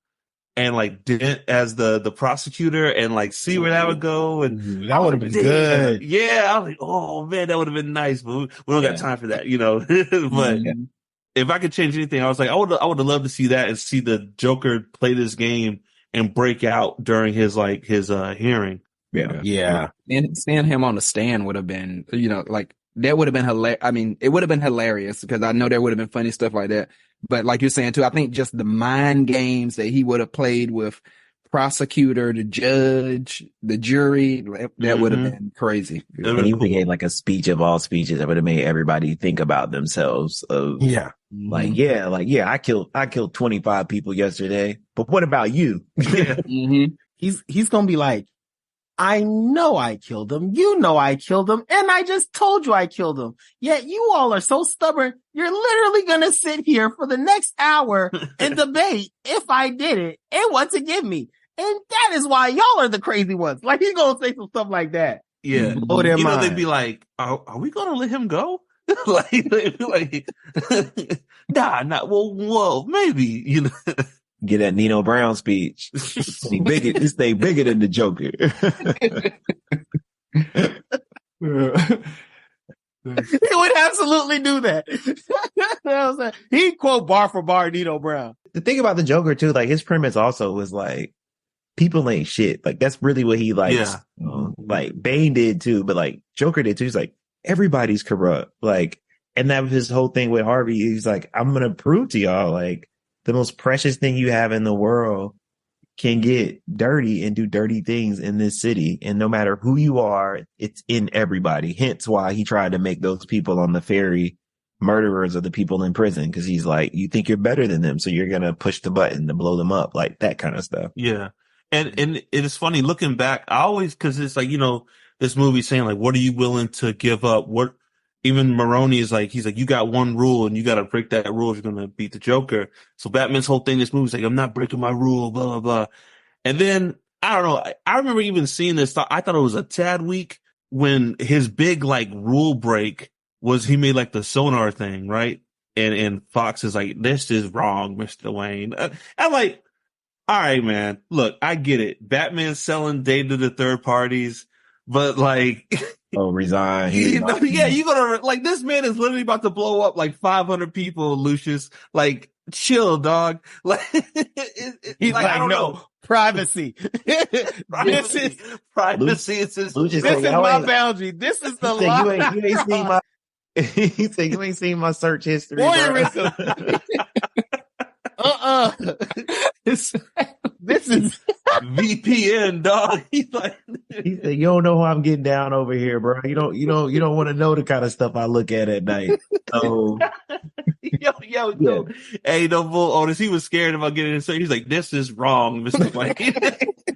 A: And like Dent as the prosecutor and like see where that would go. And
B: that would have been good.
A: Yeah. I was like, oh man, that would have been nice, but we don't got time for that, you know. But if I could change anything, I was like, I would have loved to see that and see the Joker play this game and break out during his hearing.
B: Yeah.
C: And seeing him on the stand would have been, you know, like that would have been hilarious. I mean, it would have been hilarious because I know there would have been funny stuff like that. But like you're saying too, I think just the mind games that he would have played with prosecutor, the judge, the jury, that would have been crazy.
D: And he gave like a speech of all speeches that would have made everybody think about themselves. I killed 25 people yesterday, but what about you?
B: He's gonna be like, I know I killed him. You know I killed him. And I just told you I killed him. Yet you all are so stubborn. You're literally going to sit here for the next hour and debate if I did it and what to give me. And that is why y'all are the crazy ones. Like he's going to say some stuff like that.
A: Yeah.
B: Oh, you
A: know, they'd be like, are we going to let him go? like, nah, whoa, maybe, you know.
D: Get that Nino Brown speech. This thing bigger than the Joker.
B: He would absolutely do that. He'd quote bar for bar Nino Brown.
D: The thing about the Joker too, like his premise also was like, people ain't shit. Like that's really what he likes. Yeah. Like Bane did too, but like Joker did too. He's like, everybody's corrupt. Like, and that was his whole thing with Harvey. He's like, I'm going to prove to y'all, like, the most precious thing you have in the world can get dirty and do dirty things in this city. And no matter who you are, it's in everybody. Hence why he tried to make those people on the ferry murderers of the people in prison. Cause he's like, you think you're better than them. So you're going to push the button to blow them up, like that kind of stuff.
A: Yeah. And it is funny looking back. I always, cause it's like, this movie saying like, what are you willing to give up? What, even Maroney is like, he's like, you got one rule and you got to break that rule if you're going to beat the Joker. So Batman's whole thing, this movie's like, I'm not breaking my rule, blah, blah, blah. And then, I don't know, I remember even seeing this, I thought it was a tad weak when his big like rule break was he made like the sonar thing, right? And Fox is like, this is wrong, Mr. Wayne. I'm like, all right, man, look, I get it. Batman's selling data to third parties, but like,
D: oh, resign.
A: Yeah, you're gonna, like, this man is literally about to blow up like 500 people, Lucius. Like, chill, dog. Like,
B: he's like,
A: I don't know.
B: Privacy.
A: Privacy. This is
B: my boundary. This is the line.
D: You ain't seen my, he said, you ain't seen my search history.
B: Voyeurism. This is
A: VPN, dog.
D: He said, you don't know who I'm getting down over here, bro. You don't want to know the kind of stuff I look at night. So,
A: yo. Hey, no bull, Otis. He was scared about getting in. So he's like, this is wrong, Mr. Wayne.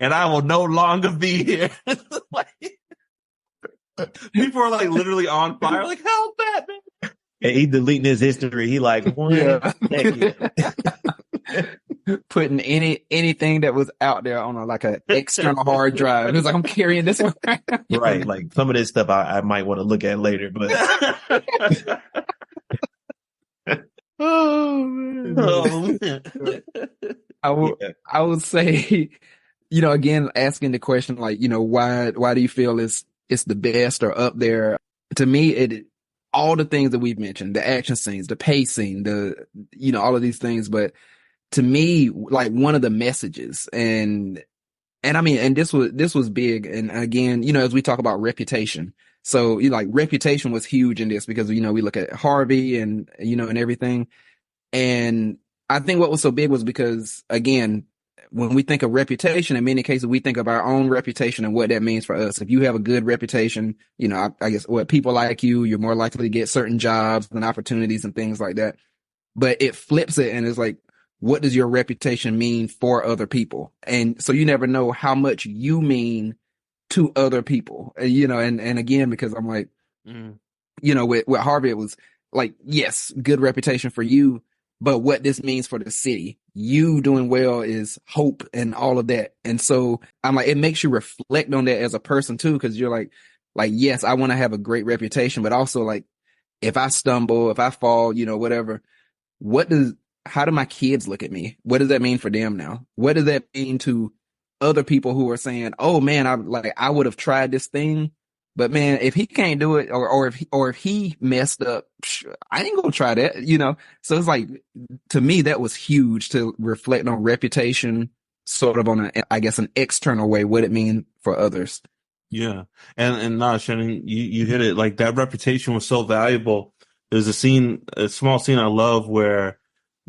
A: And I will no longer be here. Like, people are like literally on fire. Like, help Batman.
D: And he deleting his history. He like,
C: putting anything that was out there on an external hard drive. It was like, I'm carrying this one.
D: Right. Like some of this stuff I might want to look at later, but.
C: Oh man. I would say, again, asking the question, like, why do you feel it's the best or up there? To me, all the things that we've mentioned, the action scenes, the pacing, all of these things. But to me, like one of the messages and I mean, and this was big. And again, as we talk about reputation. So, reputation was huge in this because, we look at Harvey and, and everything. And I think what was so big was because, again, when we think of reputation, in many cases, we think of our own reputation and what that means for us. If you have a good reputation, I guess what people like you're more likely to get certain jobs and opportunities and things like that. But it flips it and it's like, what does your reputation mean for other people? And so you never know how much you mean to other people, and again, because I'm like, with Harvey, it was like, yes, good reputation for you, but what this means for the city, you doing well is hope and all of that. And so I'm like, it makes you reflect on that as a person too, because you're like, yes, I want to have a great reputation, but also like, if I stumble, if I fall, whatever, how do my kids look at me? What does that mean for them now? What does that mean to other people who are saying, oh man, I would have tried this thing, but man, if he can't do it or if he messed up, I ain't gonna try that, So it's like, to me, that was huge to reflect on reputation, sort of on an external way, what it mean for others.
A: Yeah. And Shannon, you hit it. Like that reputation was so valuable. There's a small scene I love where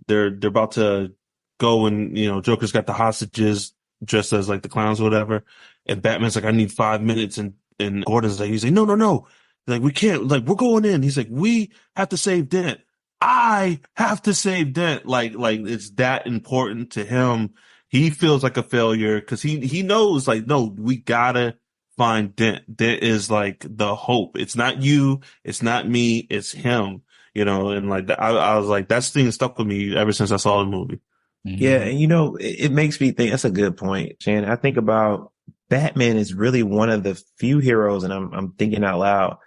A: they're about to go and, Joker's got the hostages dressed as like the clowns or whatever. And Batman's like, I need 5 minutes. And Gordon's like, he's like, no. Like, we can't, like, we're going in. He's like, we have to save Dent. I have to save Dent. Like it's that important to him. He feels like a failure because he knows like, no, we gotta find Dent. Dent is like the hope. It's not you. It's not me. It's him, and like, I was like, that thing stuck with me ever since I saw the movie.
D: Yeah. And it makes me think, that's a good point, Shannon. I think about Batman is really one of the few heroes, and I'm thinking out loud,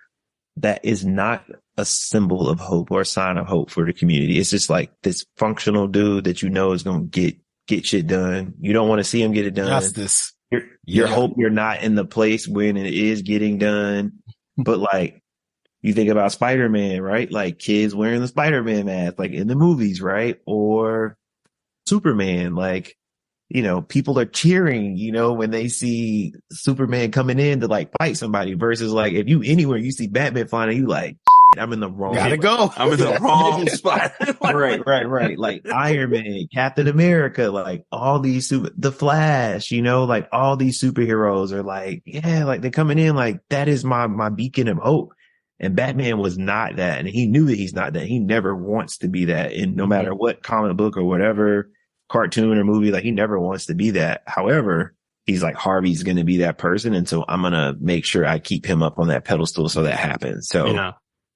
D: that is not a symbol of hope or a sign of hope for the community. It's just like this functional dude that is going to get shit done. You don't want to see him get it done.
B: Justice.
D: You hope you're not in the place when it is getting done. But like, you think about Spider-Man, right? Like kids wearing the Spider-Man mask, like in the movies, right? Or Superman, like, people are cheering, when they see Superman coming in to like fight somebody versus like, if you anywhere you see Batman flying, you like, I'm in the wrong.
B: Gotta go.
A: I'm in the wrong spot.
D: Right. Like Iron Man, Captain America, like all these the Flash, like all these superheroes are like, yeah, like they're coming in like that is my beacon of hope. And Batman was not that. And he knew that he's not that. He never wants to be that. And no matter what comic book or whatever cartoon or movie, like he never wants to be that. However, he's like, Harvey's going to be that person. And so I'm going to make sure I keep him up on that pedestal so that happens. So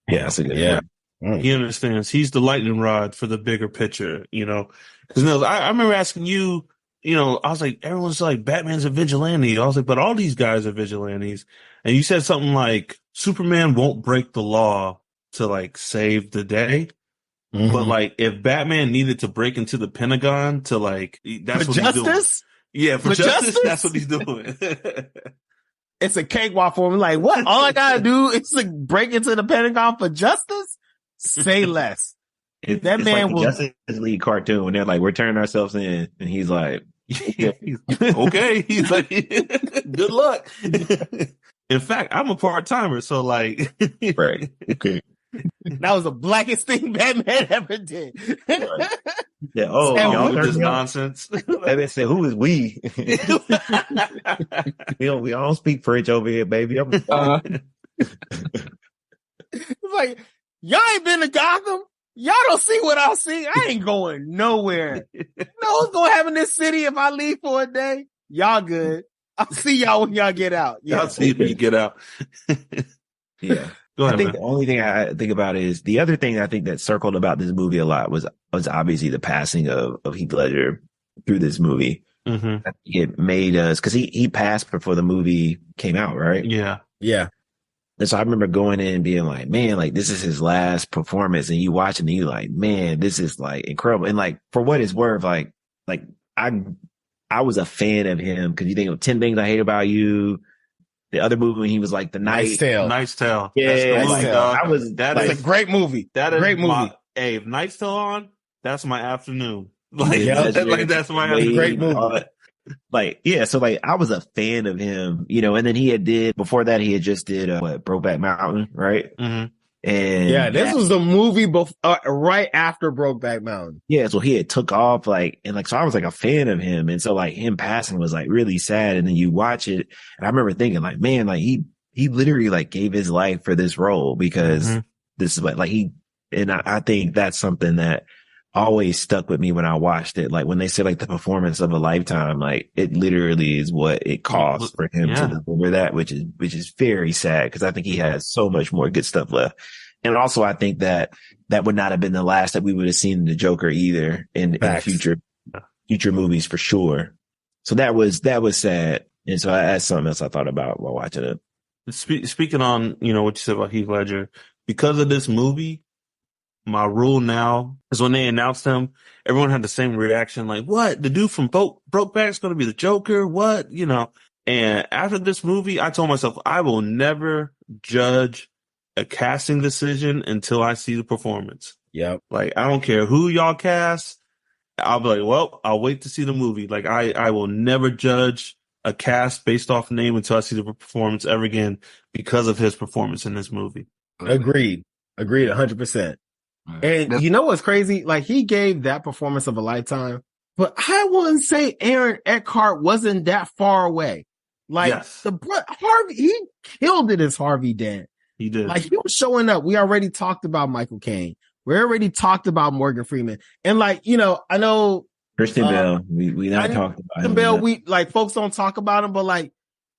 D: yeah, that's a good one.
A: He understands. He's the lightning rod for the bigger picture, Because I remember asking you, I was like, everyone's like, Batman's a vigilante. I was like, but all these guys are vigilantes. And you said something like, Superman won't break the law to like save the day. Mm-hmm. But like, if Batman needed to break into the Pentagon to like, that's
B: for
A: what
B: justice?
A: he's doing. Yeah, for justice, that's what he's doing.
B: It's a cakewalk for him. Like, what? All I gotta do is like break into the Pentagon for justice? Say less.
D: It's man like will Justice League cartoon when they're like, we're turning ourselves in, and he's like,
A: okay. He's like, good luck. In fact, I'm a part-timer, so like,
D: right. Okay.
B: That was the blackest thing Batman ever did.
D: Right. Yeah. Oh, y'all
A: with this nonsense.
D: Batman said, "Who is we?" we don't speak French over here, baby.
B: It's like, y'all ain't been to Gotham. Y'all don't see what I see. I ain't going nowhere. You know what's gonna happen in this city if I leave for a day? Y'all good. I'll see y'all when y'all get out.
A: Yeah. Y'all see when you get out.
D: Yeah. Go ahead, I think the only thing I think about is the other thing I think that circled about this movie a lot was obviously the passing of Heath Ledger through this movie.
A: Mm-hmm.
D: It made us, because he passed before the movie came out, right?
A: Yeah.
B: Yeah.
D: And so I remember going in and being like, man, like this is his last performance, and you watch it and you like, man, this is like incredible. And like for what it's worth, like I was a fan of him because you think of 10 Things I Hate About You. The other movie when he was like the
A: Knight's Tale. Knight's Tale.
D: Yeah,
B: that's a great movie.
A: That is
B: great movie.
A: Hey, if Knight's Tale on, that's my afternoon. Like, that's my afternoon.
B: Great movie.
D: Like, yeah, so like I was a fan of him, and then before that he had just did Brokeback Mountain, right?
A: Mm-hmm.
D: And
B: yeah, this was the movie right after Brokeback Mountain.
D: Yeah, so he had took off so I was like a fan of him, and so like him passing was like really sad. And then you watch it, and I remember thinking like, man, like he literally like gave his life for this role because this is what like I think that's something that always stuck with me when I watched it. Like when they say like the performance of a lifetime, like it literally is what it costs for him to deliver that, which is very sad because I think he has so much more good stuff left. And also I think that would not have been the last that we would have seen in the Joker either in future movies for sure. So that was sad. And so that's something else I thought about while watching it.
A: Speaking on, what you said about Heath Ledger, because of this movie, my rule now is when they announced him, everyone had the same reaction. Like, what? The dude from Brokeback's going to be the Joker? What? And after this movie, I told myself, I will never judge a casting decision until I see the performance.
B: Yep.
A: Like, I don't care who y'all cast. I'll be like, well, I'll wait to see the movie. Like, I will never judge a cast based off name until I see the performance ever again because of his performance in this movie.
B: Agreed 100%. And you know what's crazy? Like he gave that performance of a lifetime, but I wouldn't say Aaron Eckhart wasn't that far away. Like Harvey, he killed it as Harvey Dent.
A: He did.
B: Like he was showing up. We already talked about Michael Caine. We already talked about Morgan Freeman. And like, I know
D: Christian Bale. We not talked about
B: Christian
D: him.
B: Bale, we like folks don't talk about him, but like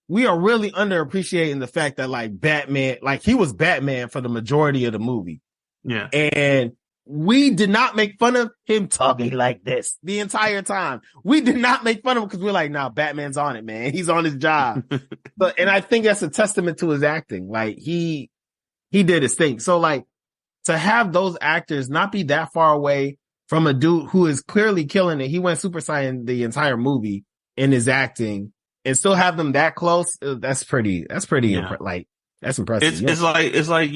B: we are really underappreciating the fact that like Batman, like he was Batman for the majority of the movie.
A: Yeah.
B: And we did not make fun of him talking like this the entire time. We did not make fun of him because we're like, nah, Batman's on it, man. He's on his job. And I think that's a testament to his acting. Like he did his thing. So like to have those actors not be that far away from a dude who is clearly killing it. He went Super Saiyan the entire movie in his acting and still have them that close. That's pretty that's impressive.
A: It's like,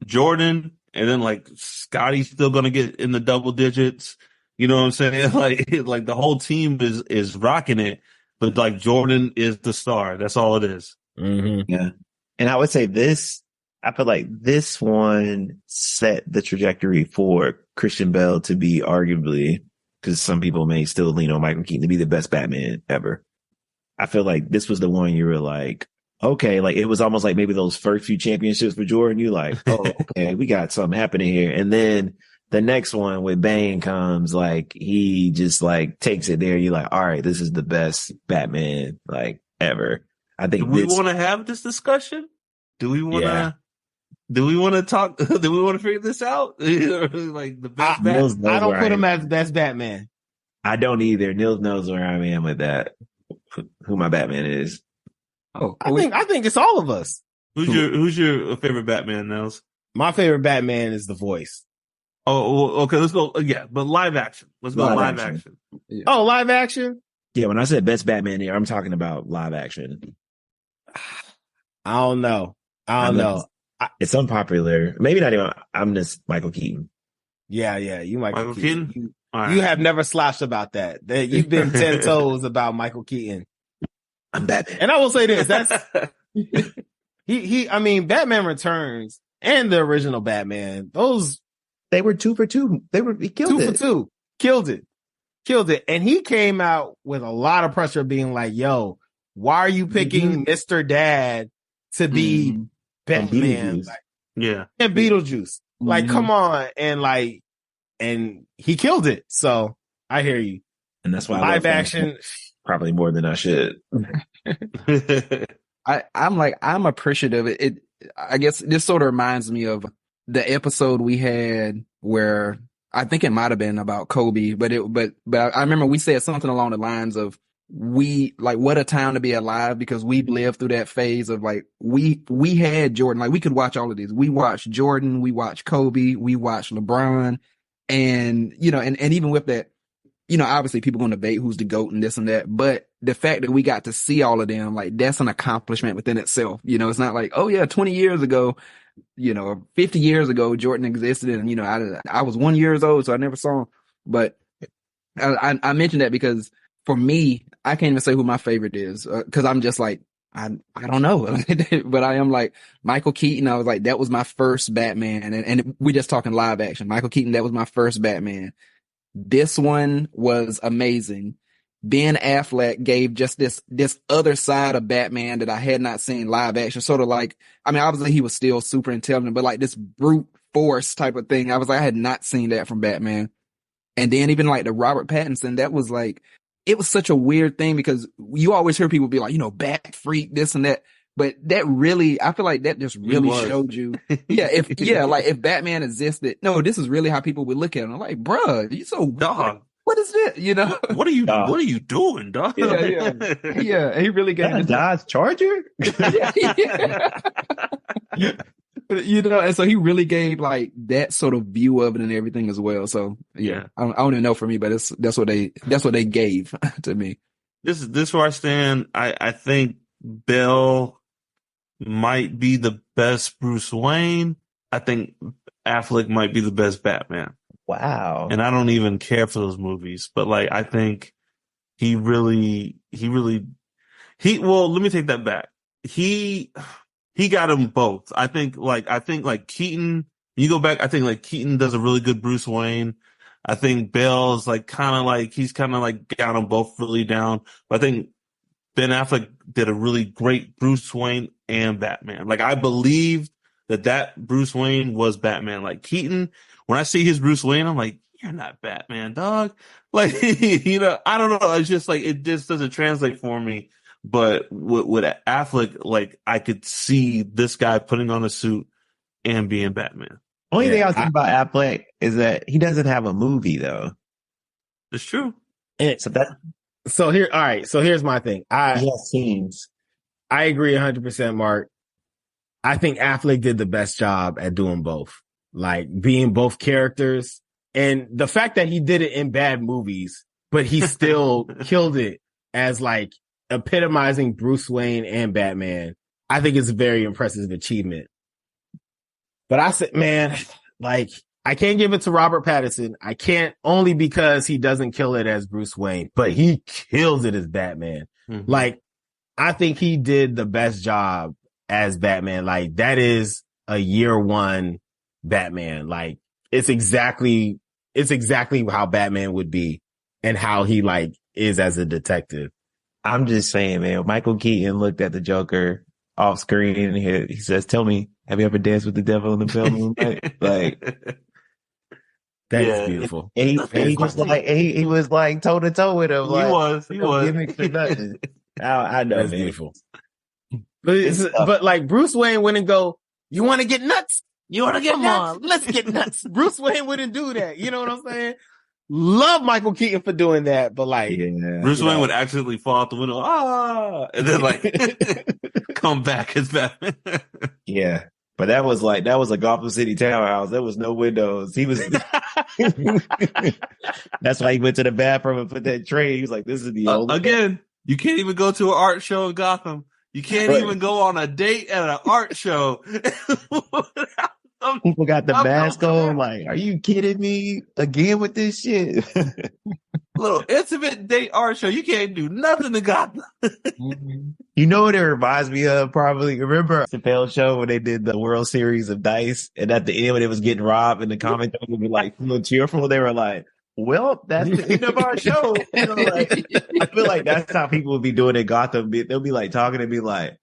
A: Jordan, and then like Scotty's still gonna get in the double digits. You know what I'm saying? Like the whole team is rocking it, but like Jordan is the star. That's all it is.
B: Mm-hmm.
D: Yeah. And I would say this I feel like this one set the trajectory for Christian Bale to be arguably, because some people may still lean on Michael Keaton to be the best Batman ever. I feel like this was the one you were like, okay, like it was almost like maybe those first few championships for Jordan. You like, oh, okay, we got something happening here. And then the next one with Bane comes, like he just like takes it there. You're like, all right, this is the best Batman like ever. I think
A: Do we want to have this discussion? Do we want to? Do we want to talk? Do we want to figure this out? Like the best Batman?
B: I don't put him as best Batman.
D: I don't either. Nils knows where I am with that. Who my Batman is.
C: Oh,
B: I think it's all of us.
A: Who's your favorite Batman, Nels?
B: My favorite Batman is The Voice.
A: Oh, okay. Let's go. Yeah, but live action. Let's go live action.
B: Yeah. Oh, live action.
D: Yeah, when I said best Batman here, I'm talking about live action.
B: I don't know.
D: It's unpopular. Maybe not even. I'm just Michael Keaton.
B: Yeah. You
A: Michael Keaton.
B: You have never slashed about that. You've been 10 toes about Michael Keaton.
D: I'm Batman.
B: And I will say this, that's I mean, Batman Returns and the original Batman,
D: they were 2 for 2. He killed it.
B: 2 for 2. Killed it. And he came out with a lot of pressure being like, yo, why are you picking Mr. Dad to be Batman?
A: And
B: Beetlejuice. Like, come on. And he killed it. So I hear you.
D: And that's why
B: live action
D: probably more than I should.
C: I'm appreciative. I guess this sort of reminds me of the episode we had where I think it might have been about Kobe, but I remember we said something along the lines of what a time to be alive, because we lived through that phase of like, we had Jordan, like we could watch all of these. We watched Jordan, we watched Kobe, we watched LeBron. And, and even with that, obviously people going to debate who's the GOAT and this and that, but the fact that we got to see all of them, like that's an accomplishment within itself. It's not like, oh yeah, 20 years ago, 50 years ago, Jordan existed and, I was 1 year old, so I never saw him. But I mentioned that because for me, I can't even say who my favorite is, cause I'm just like, I don't know, but I am like Michael Keaton. I was like, that was my first Batman. And we just talking live action. Michael Keaton, that was my first Batman. This one was amazing. Ben Affleck gave just this other side of Batman that I had not seen live action. Sort of like, I mean, obviously he was still super intelligent, but like this brute force type of thing. I was like, I had not seen that from Batman. And then even like the Robert Pattinson, that was like, it was such a weird thing because you always hear people be like, bat freak, this and that. But that really, I feel like that just really showed you. If Batman existed, no, this is really how people would look at him. I'm like, bruh, you so
A: dog.
C: What is that?
A: What are you doing, dog?
C: Yeah. He really got
D: a Dodge Charger.
C: And so he really gave like that sort of view of it and everything as well. So I don't even know for me, but that's what they gave to me.
A: This is where I stand. I think Bell might be the best Bruce Wayne. I think Affleck might be the best Batman.
D: Wow.
A: And I don't even care for those movies, but like, I think well, let me take that back. He got them both. I think Keaton, you go back, I think like Keaton does a really good Bruce Wayne. I think Bell's he's kind of like got them both really down. But I think Ben Affleck did a really great Bruce Wayne and Batman. Like I believed that Bruce Wayne was Batman. Like Keaton, when I see his Bruce Wayne, I'm like, you're not Batman, dog. Like, I don't know. It's just like, it just doesn't translate for me. But with Affleck, like I could see this guy putting on a suit and being Batman.
D: Only thing I was thinking about Affleck is that he doesn't have a movie though.
A: It's true.
B: So here's my thing.
D: He has scenes.
B: I agree 100%, Mark. I think Affleck did the best job at doing both, like being both characters, and the fact that he did it in bad movies, but he still killed it as like epitomizing Bruce Wayne and Batman. I think it's a very impressive achievement. But I said, man, like I can't give it to Robert Pattinson. I can't, only because he doesn't kill it as Bruce Wayne, but he kills it as Batman. Mm-hmm. Like I think he did the best job as Batman. Like that is a year one Batman. Like it's exactly how Batman would be and how he like is as a detective.
D: I'm just saying, man, Michael Keaton looked at the Joker off screen and he says, tell me, have you ever danced with the devil in the pale moonlight? Like,
B: that is beautiful.
D: And he was like, he was like toe to toe with him. Like,
A: he was.
D: Gimmicks or nothing. I know,
B: that's
D: man.
B: Beautiful. But like Bruce Wayne wouldn't go, you want to get nuts? You want to get nuts? Let's get nuts. Bruce Wayne wouldn't do that. You know what I'm saying? Love Michael Keaton for doing that, but like
A: Bruce Wayne would accidentally fall out the window, and then like come back as Batman.
D: Yeah. But that was a Gotham City townhouse. There was no windows. He was that's why he went to the bathroom and put that tray. He was like, this is the only
A: again, you can't even go to an art show in Gotham. You can't even go on a date at an art show.
D: People got the mask on. Like, are you kidding me again with this shit?
A: Little intimate date art show. You can't do nothing to Gotham.
D: You know what it reminds me of? Probably remember Chappelle show when they did the World Series of Dice, and at the end when it was getting robbed, and the commentators would be like a little cheerful. They were like, "Well, that's the end of our show." You know, like, I feel like that's how people would be doing in Gotham. They'll be like talking and be like,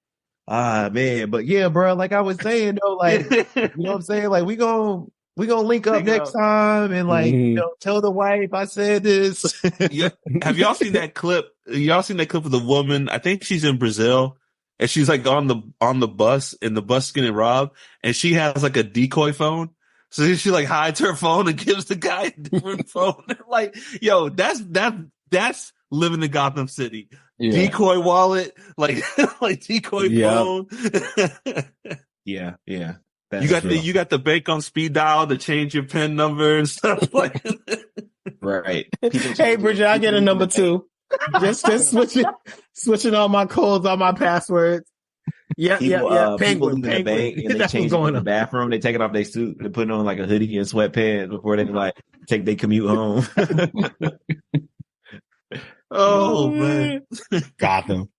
D: "Ah, man, but yeah, bro, like I was saying though, like, you know what I'm saying? Like we gonna link up next time and like, you know, tell the wife I said this."
A: Yeah. Have y'all seen that clip? Y'all seen that clip of the woman? I think she's in Brazil and she's like on the bus and the bus is getting robbed and she has like a decoy phone. So she like hides her phone and gives the guy a different phone. Like, yo, that's living in Gotham City. Yeah. Decoy wallet, like decoy phone.
D: Yeah.
A: You got the bank on speed dial to change your PIN number and stuff like that.
D: Right.
B: Hey, Bridget, I get a number 2. Just switching all my codes, all my passwords. Yeah.
D: People in the bank and they change in the bathroom. They take it off their suit. They're putting on like a hoodie and sweatpants before they like take their commute home.
A: Oh man,
B: Gotham.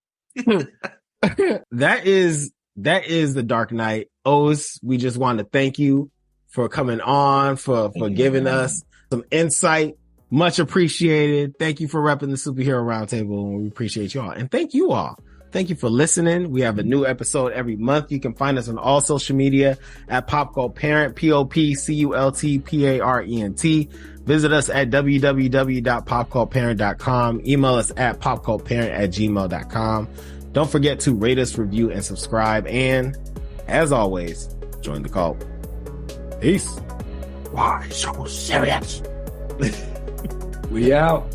B: That is the Dark Knight. Otis, we just want to thank you for coming on, for giving us some insight. Much appreciated. Thank you for repping the Superhero Roundtable, and we appreciate you all. And thank you all. Thank you for listening. We have a new episode every month. You can find us on all social media at PopCultParent, PopCultParent. Visit us at www.popcultparent.com. Email us at popcultparent@gmail.com. Don't forget to rate us, review, and subscribe. And as always, join the cult. Peace.
C: Why so serious? We out.